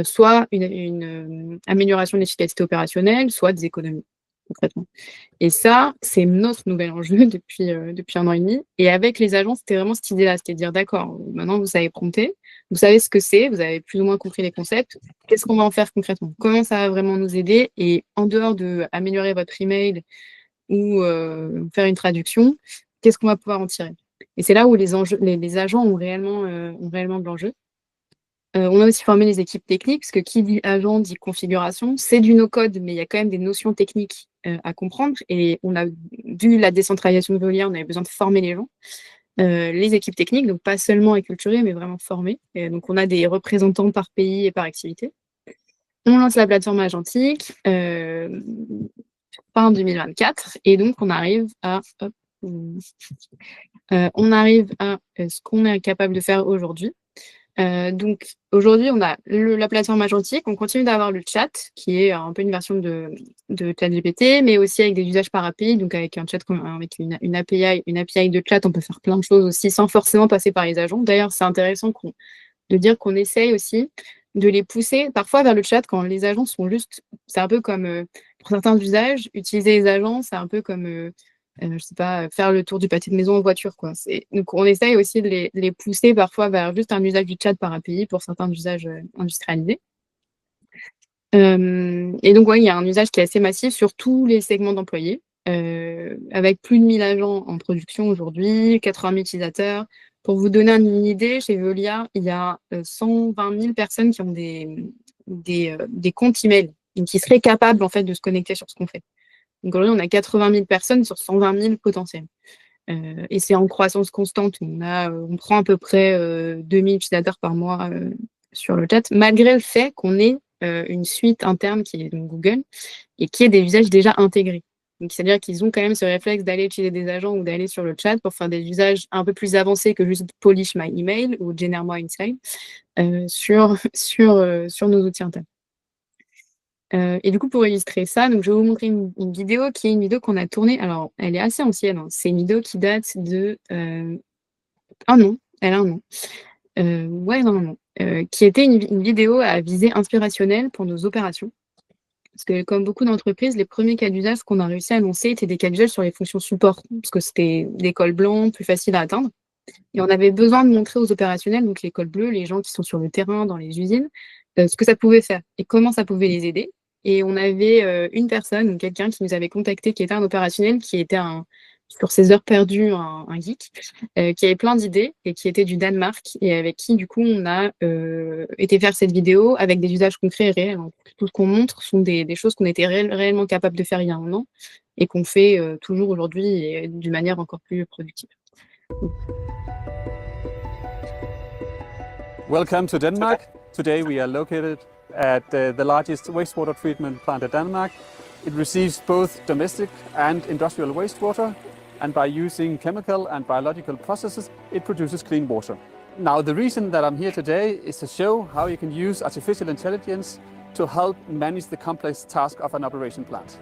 soit une amélioration de l'efficacité opérationnelle, soit des économies. concrètement. Et ça, c'est notre nouvel enjeu depuis 1 an et demi. Et avec les agents, c'était vraiment cette idée-là, c'était de dire: «D'accord, maintenant vous savez prompter, vous savez ce que c'est, vous avez plus ou moins compris les concepts. Qu'est-ce qu'on va en faire concrètement? Comment ça va vraiment nous aider? Et en dehors d'améliorer votre email ou faire une traduction, qu'est-ce qu'on va pouvoir en tirer?» Et c'est là où les agents ont réellement de l'enjeu. On a aussi formé les équipes techniques, parce que qui dit agent dit configuration. C'est du no-code, mais il y a quand même des notions techniques, à comprendre, et on a dû la décentralisation de Veolia, on avait besoin de former les gens, les équipes techniques, donc pas seulement acculturées, mais vraiment formées. Et donc on a des représentants par pays et par activité. On lance la plateforme agentique, fin 2024, et donc on arrive à ce qu'on est capable de faire aujourd'hui. Donc aujourd'hui, on a la plateforme agentique, on continue d'avoir le chat qui est un peu une version de ChatGPT, mais aussi avec des usages par API, donc avec un chat avec une API de chat, on peut faire plein de choses aussi sans forcément passer par les agents. D'ailleurs, c'est intéressant de dire qu'on essaye aussi de les pousser parfois vers le chat quand les agents sont juste, c'est un peu comme, pour certains usages, utiliser les agents, c'est un peu comme, je sais pas, faire le tour du pâté de maison en voiture, quoi. Donc on essaye aussi de les pousser parfois vers juste un usage du chat par API pour certains usages, industrialisés. Et donc ouais, il y a un usage qui est assez massif sur tous les segments d'employés, avec plus de 1 000 agents en production aujourd'hui, 80 000 utilisateurs. Pour vous donner une idée, chez Veolia, il y a 120 000 personnes qui ont des comptes email, donc qui seraient capables en fait de se connecter sur ce qu'on fait. Donc aujourd'hui, on a 80 000 personnes sur 120 000 potentiels. Et c'est en croissance constante. On prend à peu près 2 000 utilisateurs par mois sur le chat, malgré le fait qu'on ait une suite interne qui est donc Google et qui ait des usages déjà intégrés. Donc c'est-à-dire qu'ils ont quand même ce réflexe d'aller utiliser des agents ou d'aller sur le chat pour faire des usages un peu plus avancés que juste polish my email ou génère-moi une slide sur nos outils internes. Et du coup, pour illustrer ça, donc je vais vous montrer une vidéo qui est une vidéo qu'on a tournée. Alors, elle est assez ancienne, hein. C'est une vidéo qui date de 1 an. Elle a 1 an. Ouais, non, 1 an. Qui était une vidéo à visée inspirationnelle pour nos opérations. Parce que comme beaucoup d'entreprises, les premiers cas d'usage qu'on a réussi à annoncer étaient des cas d'usage sur les fonctions support, parce que c'était des cols blancs, plus faciles à atteindre. Et on avait besoin de montrer aux opérationnels, donc les cols bleus, les gens qui sont sur le terrain, dans les usines, ce que ça pouvait faire et comment ça pouvait les aider. Et on avait une personne, donc quelqu'un qui nous avait contacté, qui était un opérationnel, qui était sur ses heures perdues, un geek, qui avait plein d'idées et qui était du Danemark, et avec qui, du coup, on a été faire cette vidéo avec des usages concrets et réels. Donc, tout ce qu'on montre sont des choses qu'on était réellement capable de faire il y a 1 an et qu'on fait toujours aujourd'hui et d'une manière encore plus productive. Welcome to Denmark. Today we are located at the largest wastewater treatment plant in Denmark. It receives both domestic and industrial wastewater, and by using chemical and biological processes, it produces clean water. Now, the reason that I'm here today is to show how you can use artificial intelligence to help manage the complex task of an operation plant.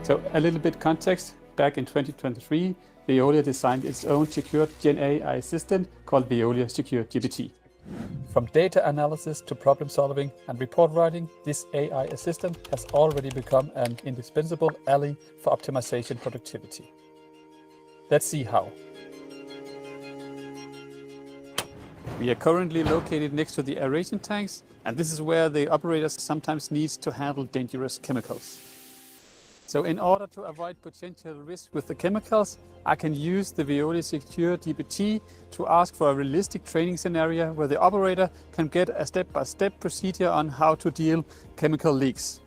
So a little bit context. Back in 2023, Veolia designed its own secure Gen AI assistant called Veolia Secure GPT. From data analysis to problem solving and report writing, this AI assistant has already become an indispensable ally for optimization productivity. Let's see how. We are currently located next to the aeration tanks, and this is where the operators sometimes need to handle dangerous chemicals. So in order to avoid potential risk with the chemicals, I can use the Veolia Secure GPT to ask for a realistic training scenario where the operator can get a step-by-step procedure on how to deal chemical leaks.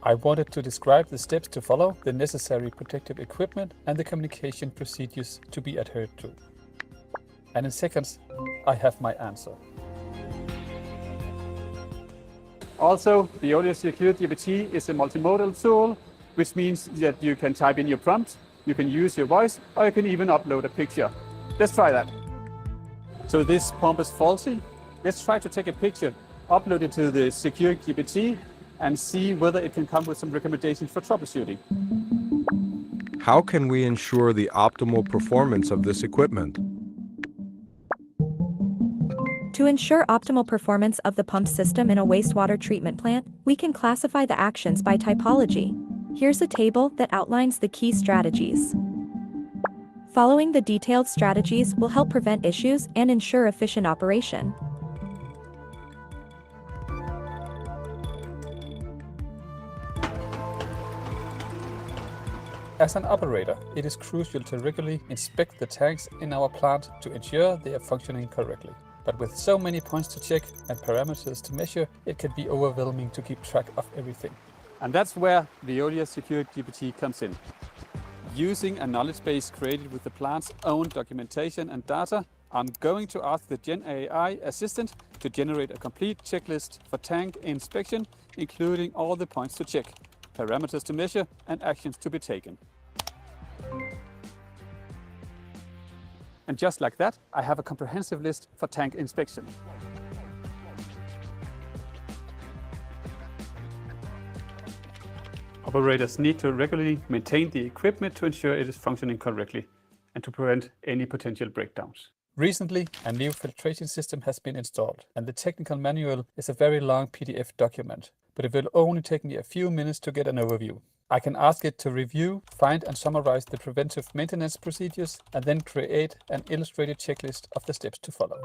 I wanted to describe the steps to follow, the necessary protective equipment, and the communication procedures to be adhered to. And in seconds, I have my answer. Also, Veolia Secure GPT is a multimodal tool, which means that you can type in your prompt, you can use your voice, or you can even upload a picture. Let's try that. So this pump is faulty. Let's try to take a picture, upload it to the Secure GPT, and see whether it can come with some recommendations for troubleshooting. How can we ensure the optimal performance of this equipment? To ensure optimal performance of the pump system in a wastewater treatment plant, we can classify the actions by typology. Here's a table that outlines the key strategies. Following the detailed strategies will help prevent issues and ensure efficient operation. As an operator, it is crucial to regularly inspect the tanks in our plant to ensure they are functioning correctly. But with so many points to check and parameters to measure, it can be overwhelming to keep track of everything. And that's where Veolia Secure GPT comes in. Using a knowledge base created with the plant's own documentation and data, I'm going to ask the Gen AI assistant to generate a complete checklist for tank inspection, including all the points to check, parameters to measure, and actions to be taken. And just like that, I have a comprehensive list for tank inspection. Operators need to regularly maintain the equipment to ensure it is functioning correctly and to prevent any potential breakdowns. Recently, a new filtration system has been installed, and the technical manual is a very long PDF document, but it will only take me a few minutes to get an overview. I can ask it to review, find and summarize the preventive maintenance procedures, and then create an illustrated checklist of the steps to follow.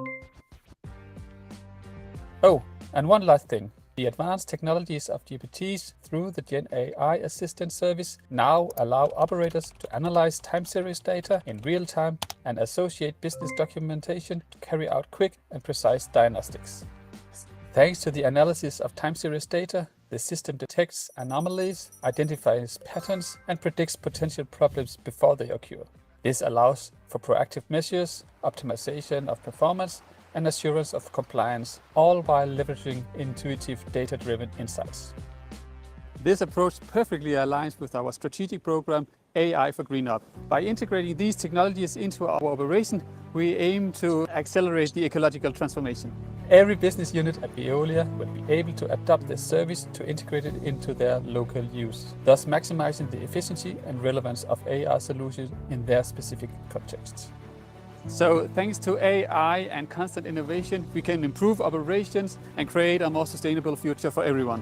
Oh, and one last thing. The advanced technologies of GPTs through the Gen AI Assistant service now allow operators to analyze time series data in real time and associate business documentation to carry out quick and precise diagnostics. Thanks to the analysis of time series data, the system detects anomalies, identifies patterns, and predicts potential problems before they occur. This allows for proactive measures, optimization of performance, and assurance of compliance, all while leveraging intuitive data-driven insights. This approach perfectly aligns with our strategic program, AI for GreenUp. By integrating these technologies into our operation, we aim to accelerate the ecological transformation. Every business unit at Veolia will be able to adopt this service to integrate it into their local use, thus maximizing the efficiency and relevance of AI solutions in their specific contexts. So thanks to AI and constant innovation, we can improve operations and create a more sustainable future for everyone.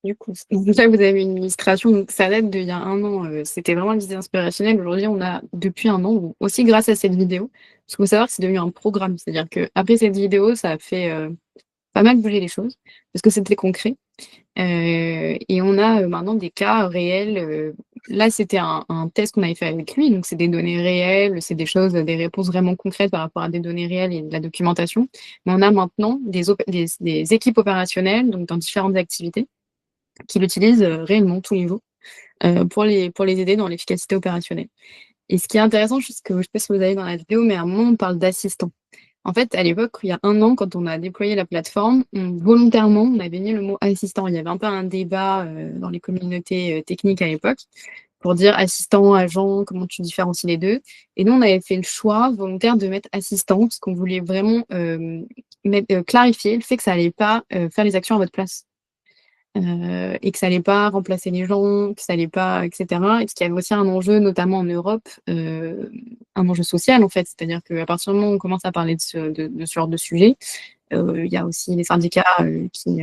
Du coup, donc là, vous avez une illustration, donc ça date d'il y a 1 an, c'était vraiment l'idée inspirationnelle. Aujourd'hui, on a depuis 1 an, aussi grâce à cette vidéo, parce qu'il faut savoir que c'est devenu un programme. C'est-à-dire qu'après cette vidéo, ça a fait pas mal bouger les choses, parce que c'était concret. Et on a maintenant des cas réels. Là, c'était un test qu'on avait fait avec lui, donc c'est des données réelles, c'est des choses, des réponses vraiment concrètes par rapport à des données réelles et de la documentation. Mais on a maintenant des équipes opérationnelles, donc dans différentes activités, qui l'utilisent réellement tous les niveaux pour les aider dans l'efficacité opérationnelle. Et ce qui est intéressant, je ne sais pas si vous avez dans la vidéo, mais à un moment, on parle d'assistants. En fait, à l'époque, il y a 1 an, quand on a déployé la plateforme, volontairement, on avait mis le mot assistant. Il y avait un peu un débat dans les communautés techniques à l'époque pour dire assistant, agent, comment tu différencies les deux. Et nous, on avait fait le choix volontaire de mettre assistant parce qu'on voulait vraiment clarifier le fait que ça n'allait pas faire les actions à votre place. Et que ça n'allait pas remplacer les gens, que ça n'allait pas, etc. Et parce qu'il y avait aussi un enjeu, notamment en Europe, un enjeu social en fait, c'est-à-dire qu'à partir du moment où on commence à parler de ce genre de sujet, il y a aussi les syndicats qui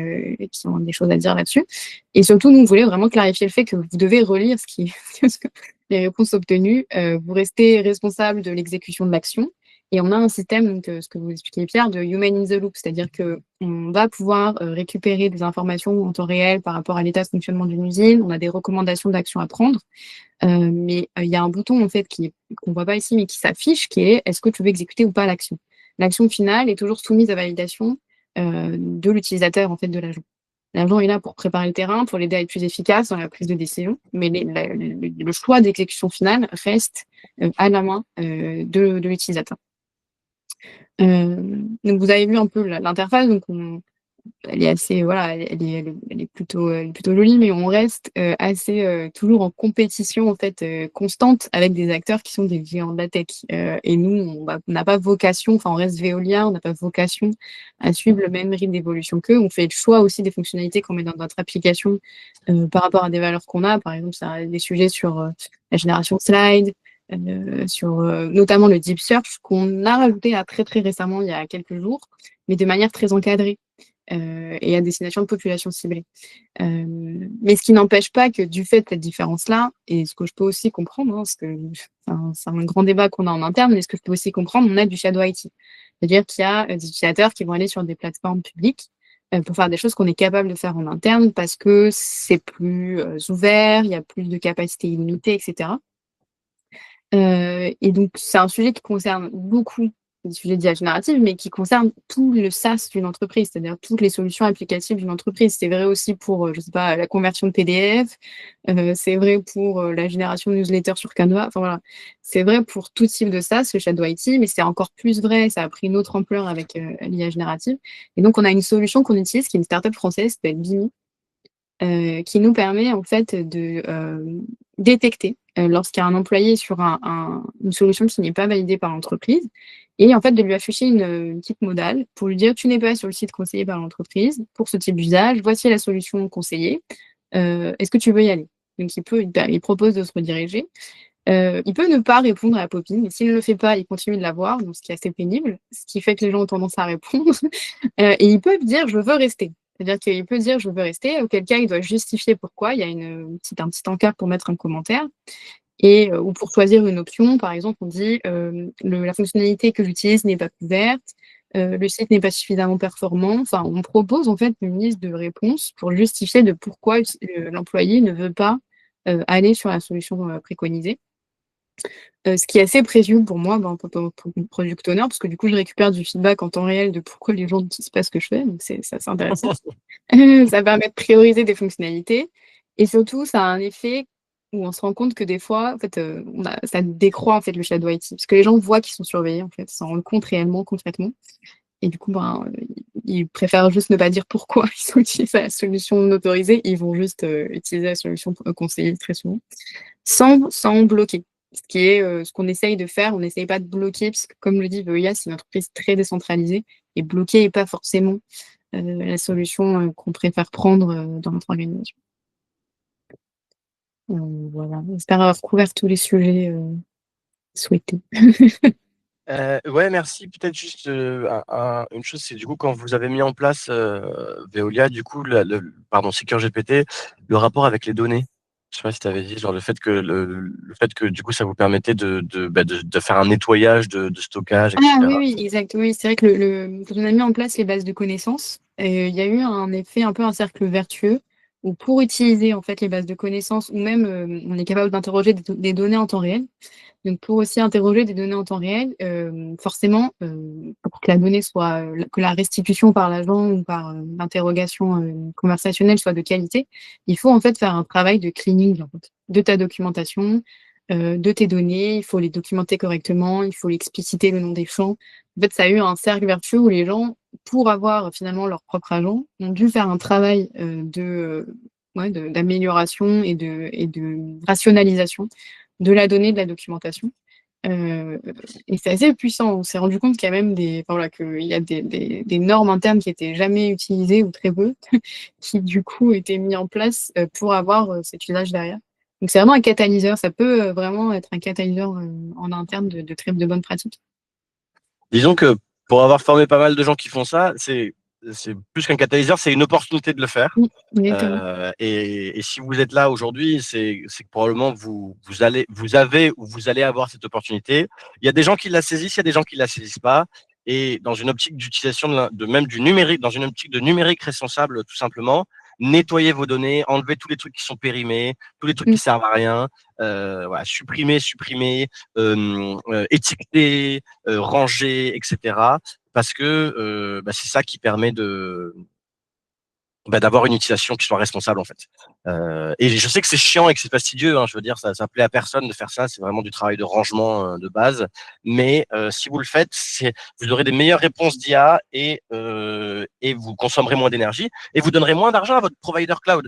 ont des choses à dire là-dessus. Et surtout, nous, on voulait vraiment clarifier le fait que vous devez relire les réponses obtenues, vous restez responsable de l'exécution de l'action. Et on a un système, donc, ce que vous expliquez Pierre, de human in the loop, c'est-à-dire qu'on va pouvoir récupérer des informations en temps réel par rapport à l'état de fonctionnement d'une usine, on a des recommandations d'actions à prendre, mais il y a un bouton en fait qu'on ne voit pas ici, mais qui s'affiche, qui est est-ce que tu veux exécuter ou pas l'action. L'action finale est toujours soumise à validation de l'utilisateur en fait, de l'agent. L'agent est là pour préparer le terrain, pour l'aider à être plus efficace dans la prise de décision, mais le choix d'exécution finale reste à la main de l'utilisateur. Donc vous avez vu un peu l'interface, donc elle est assez, voilà, elle est plutôt jolie, mais on reste assez toujours en compétition en fait constante avec des acteurs qui sont des géants de la tech. Et nous, on n'a pas vocation, enfin on reste Veolia, on n'a pas vocation à suivre le même rythme d'évolution qu'eux. On fait le choix aussi des fonctionnalités qu'on met dans notre application par rapport à des valeurs qu'on a. Par exemple, ça a des sujets sur la génération slide, sur notamment le deep search qu'on a rajouté à très très récemment, il y a quelques jours, mais de manière très encadrée et à destination de populations ciblées. Mais ce qui n'empêche pas que du fait de cette différence-là, et ce que je peux aussi comprendre, parce que c'est un grand débat qu'on a en interne, mais ce que je peux aussi comprendre, on a du shadow IT. C'est-à-dire qu'il y a des utilisateurs qui vont aller sur des plateformes publiques pour faire des choses qu'on est capable de faire en interne parce que c'est plus ouvert, il y a plus de capacités illimitées, etc. Et donc, c'est un sujet qui concerne beaucoup les sujets d'IA générative, mais qui concerne tout le SaaS d'une entreprise, c'est-à-dire toutes les solutions applicatives d'une entreprise. C'est vrai aussi pour, je sais pas, la conversion de PDF, c'est vrai pour la génération de newsletters sur Canva. Enfin voilà, c'est vrai pour tout type de SaaS, le Shadow IT, mais c'est encore plus vrai, ça a pris une autre ampleur avec l'IA générative. Et donc, on a une solution qu'on utilise, qui est une startup française, qui s'appelle Bimi, qui nous permet en fait de détecter lorsqu'il y a un employé sur une solution qui n'est pas validée par l'entreprise et en fait de lui afficher une petite modale pour lui dire tu n'es pas sur le site conseillé par l'entreprise pour ce type d'usage, voici la solution conseillée, est-ce que tu veux y aller? Donc il propose de se rediriger. Il peut ne pas répondre à la pop-in, mais s'il ne le fait pas, il continue de la voir, donc ce qui est assez pénible, ce qui fait que les gens ont tendance à répondre. Et ils peuvent dire je veux rester. C'est-à-dire qu'il peut dire je veux rester, auquel cas il doit justifier pourquoi. Il y a un petit encart pour mettre un commentaire. Et, ou pour choisir une option, par exemple, on dit la fonctionnalité que j'utilise n'est pas couverte, le site n'est pas suffisamment performant. Enfin, on propose en fait une liste de réponses pour justifier de pourquoi l'employé ne veut pas aller sur la solution préconisée. Ce qui est assez précieux pour moi, pour product owner, parce que du coup, je récupère du feedback en temps réel de pourquoi les gens n'utilisent pas ce que je fais, donc c'est intéressant. Ça permet de prioriser des fonctionnalités et surtout, ça a un effet où on se rend compte que des fois, en fait, ça décroît en fait le shadow IT, parce que les gens voient qu'ils sont surveillés, en fait, ils s'en rendent compte réellement, concrètement et du coup, ils préfèrent juste ne pas dire pourquoi ils ont utilisé la solution non autorisée, ils vont juste utiliser la solution conseillée très souvent, sans bloquer. Ce qui est ce qu'on essaye de faire, on n'essaye pas de bloquer, parce que comme le dit Veolia, c'est une entreprise très décentralisée, et bloquer n'est pas forcément la solution qu'on préfère prendre dans notre organisation. Voilà, j'espère avoir couvert tous les sujets souhaités. Ouais, merci. Peut-être juste une chose, c'est du coup quand vous avez mis en place Veolia, du coup, pardon, Secure GPT, le rapport avec les données. Je sais pas si tu avais dit, genre le fait que le fait que du coup ça vous permettait de faire un nettoyage de stockage, Ah oui, etc. oui, exact. Oui, c'est vrai que quand on a mis en place les bases de connaissances, il y a eu un effet un peu un cercle vertueux où pour utiliser en fait les bases de connaissances ou même on est capable d'interroger des données en temps réel. Donc pour aussi interroger des données en temps réel, forcément, pour que la donnée soit, que la restitution par l'agent ou par l'interrogation conversationnelle soit de qualité, il faut en fait faire un travail de cleaning en fait, de ta documentation, de tes données, il faut les documenter correctement, il faut expliciter le nom des champs. En fait, ça a eu un cercle vertueux où les gens, pour avoir finalement leur propre agent, ont dû faire un travail d'amélioration et de rationalisation de la donnée, de la documentation. Et c'est assez puissant. On s'est rendu compte qu'il y a même qu'il y a des normes internes qui étaient jamais utilisées ou très peu, qui du coup étaient mis en place pour avoir cet usage derrière. Donc c'est vraiment un catalyseur. Ça peut vraiment être un catalyseur en interne de bonnes pratiques. Disons que pour avoir formé pas mal de gens qui font ça, c'est plus qu'un catalyseur, c'est une opportunité de le faire. Oui, exactement. Et si vous êtes là aujourd'hui, c'est que probablement vous avez ou vous allez avoir cette opportunité. Il y a des gens qui la saisissent, il y a des gens qui la saisissent pas. Et dans une optique d'utilisation même du numérique, dans une optique de numérique responsable, tout simplement, nettoyez vos données, enlevez tous les trucs qui sont périmés, tous les trucs qui servent à rien, voilà, supprimer, étiqueter, ranger, etc. Parce que c'est ça qui permet d'avoir une utilisation qui soit responsable en fait. Et je sais que c'est chiant et que c'est fastidieux, hein, je veux dire, ça plaît à personne de faire ça, c'est vraiment du travail de rangement de base. Mais si vous le faites, vous aurez des meilleures réponses d'IA et vous consommerez moins d'énergie et vous donnerez moins d'argent à votre provider cloud.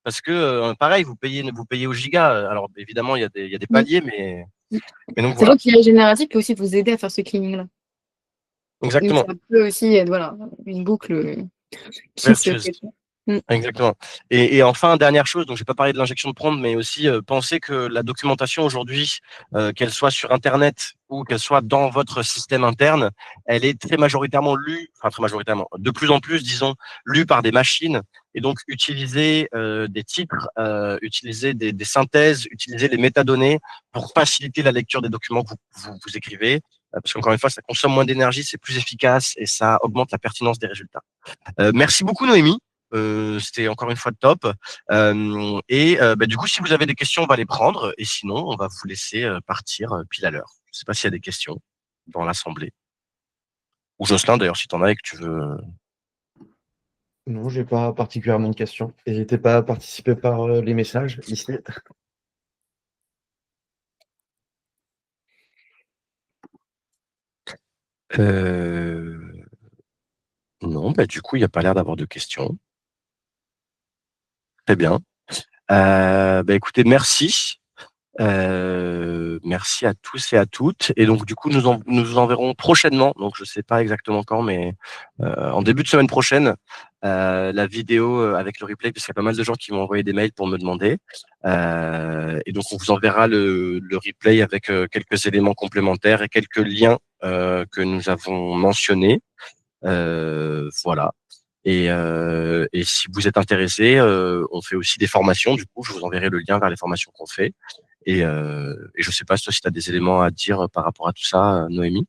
Parce que pareil, vous payez au giga. Alors évidemment, il y a des paliers, mais donc C'est voilà. vrai que l'IA générative peut aussi vous aider à faire ce cleaning-là. Donc ça Exactement. peut aussi être voilà, une boucle qui se Vertueuse. fait. Mm. Exactement. Et enfin, dernière chose, donc je vais pas parler de l'injection de prompt, mais aussi penser que la documentation aujourd'hui, qu'elle soit sur Internet ou qu'elle soit dans votre système interne, elle est très majoritairement lue, enfin très majoritairement, de plus en plus, disons, lue par des machines. Et donc utiliser des titres, utiliser des synthèses, utiliser les métadonnées pour faciliter la lecture des documents que vous écrivez. Parce qu'encore une fois, ça consomme moins d'énergie, c'est plus efficace et ça augmente la pertinence des résultats. Merci beaucoup Noémie. C'était encore une fois top. Du coup, si vous avez des questions, on va les prendre. Et sinon, on va vous laisser partir pile à l'heure. Je ne sais pas s'il y a des questions dans l'assemblée. Ou Jocelyn, d'ailleurs, si tu en as et que tu veux. Non, j'ai pas particulièrement de questions. N'hésitez pas à participer par les messages ici. Non, du coup, il n'y a pas l'air d'avoir de questions. Très bien. Écoutez, merci. Merci à tous et à toutes. Et donc, du coup, nous vous enverrons prochainement, donc je ne sais pas exactement quand, mais en début de semaine prochaine, la vidéo avec le replay, puisqu'il y a pas mal de gens qui m'ont envoyé des mails pour me demander. Et donc, on vous enverra le replay avec quelques éléments complémentaires et quelques liens que nous avons mentionnés. Voilà. Et si vous êtes intéressé, on fait aussi des formations. Du coup, je vous enverrai le lien vers les formations qu'on fait. Et je sais pas toi, si tu as des éléments à dire par rapport à tout ça, Noémie.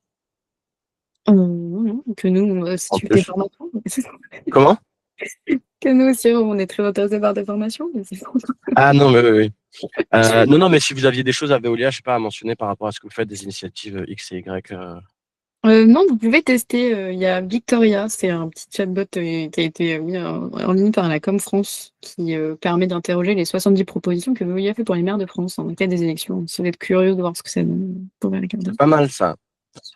Non, que nous, on En suit des plus. formations. Comment? Que nous aussi, on est très intéressés par des formations. Mais Ah non, mais oui. Non, mais si vous aviez des choses à Veolia, je sais pas, à mentionner par rapport à ce que vous faites, des initiatives X et Y. non, vous pouvez tester. Il y a Victoria, c'est un petit chatbot qui a été mis en ligne par la Com France qui permet d'interroger les 70 propositions que Veolia a fait pour les maires de France en cas des élections. Si vous êtes curieux de voir ce que ça donne, vous pouvez regarder. C'est pas mal ça.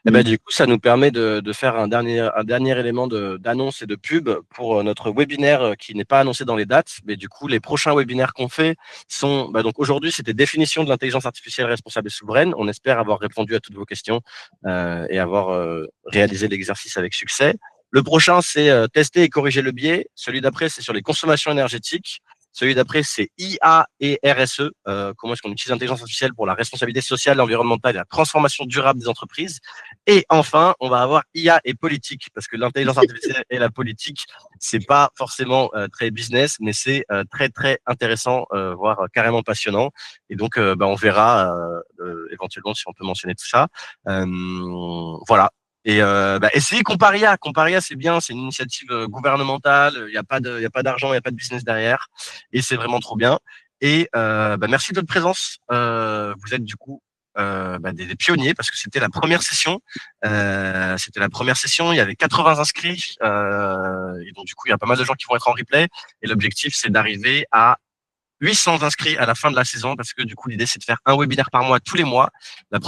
Et Mm. du coup, ça nous permet de faire un dernier élément d'annonce et de pub pour notre webinaire qui n'est pas annoncé dans les dates. Mais du coup, les prochains webinaires qu'on fait sont, donc aujourd'hui, c'était définition de l'intelligence artificielle responsable et souveraine. On espère avoir répondu à toutes vos questions et avoir réalisé l'exercice avec succès. Le prochain, c'est tester et corriger le biais. Celui d'après, c'est sur les consommations énergétiques. Celui d'après, c'est IA et RSE. Comment est-ce qu'on utilise l'intelligence artificielle pour la responsabilité sociale, environnementale et la transformation durable des entreprises. Et enfin, on va avoir IA et politique, parce que l'intelligence artificielle et la politique, c'est pas forcément très business, mais c'est très très intéressant, voire carrément passionnant. Et donc, on verra éventuellement si on peut mentionner tout ça. Voilà. Et essayez Comparia. Comparia, c'est bien, c'est une initiative gouvernementale. Il n'y a pas d'argent, il n'y a pas de business derrière, et c'est vraiment trop bien. Et merci de votre présence. Vous êtes du coup des pionniers parce que c'était la première session. Il y avait 80 inscrits. Et donc du coup, il y a pas mal de gens qui vont être en replay. Et l'objectif, c'est d'arriver à 800 inscrits à la fin de la saison parce que du coup, l'idée, c'est de faire un webinaire par mois tous les mois. La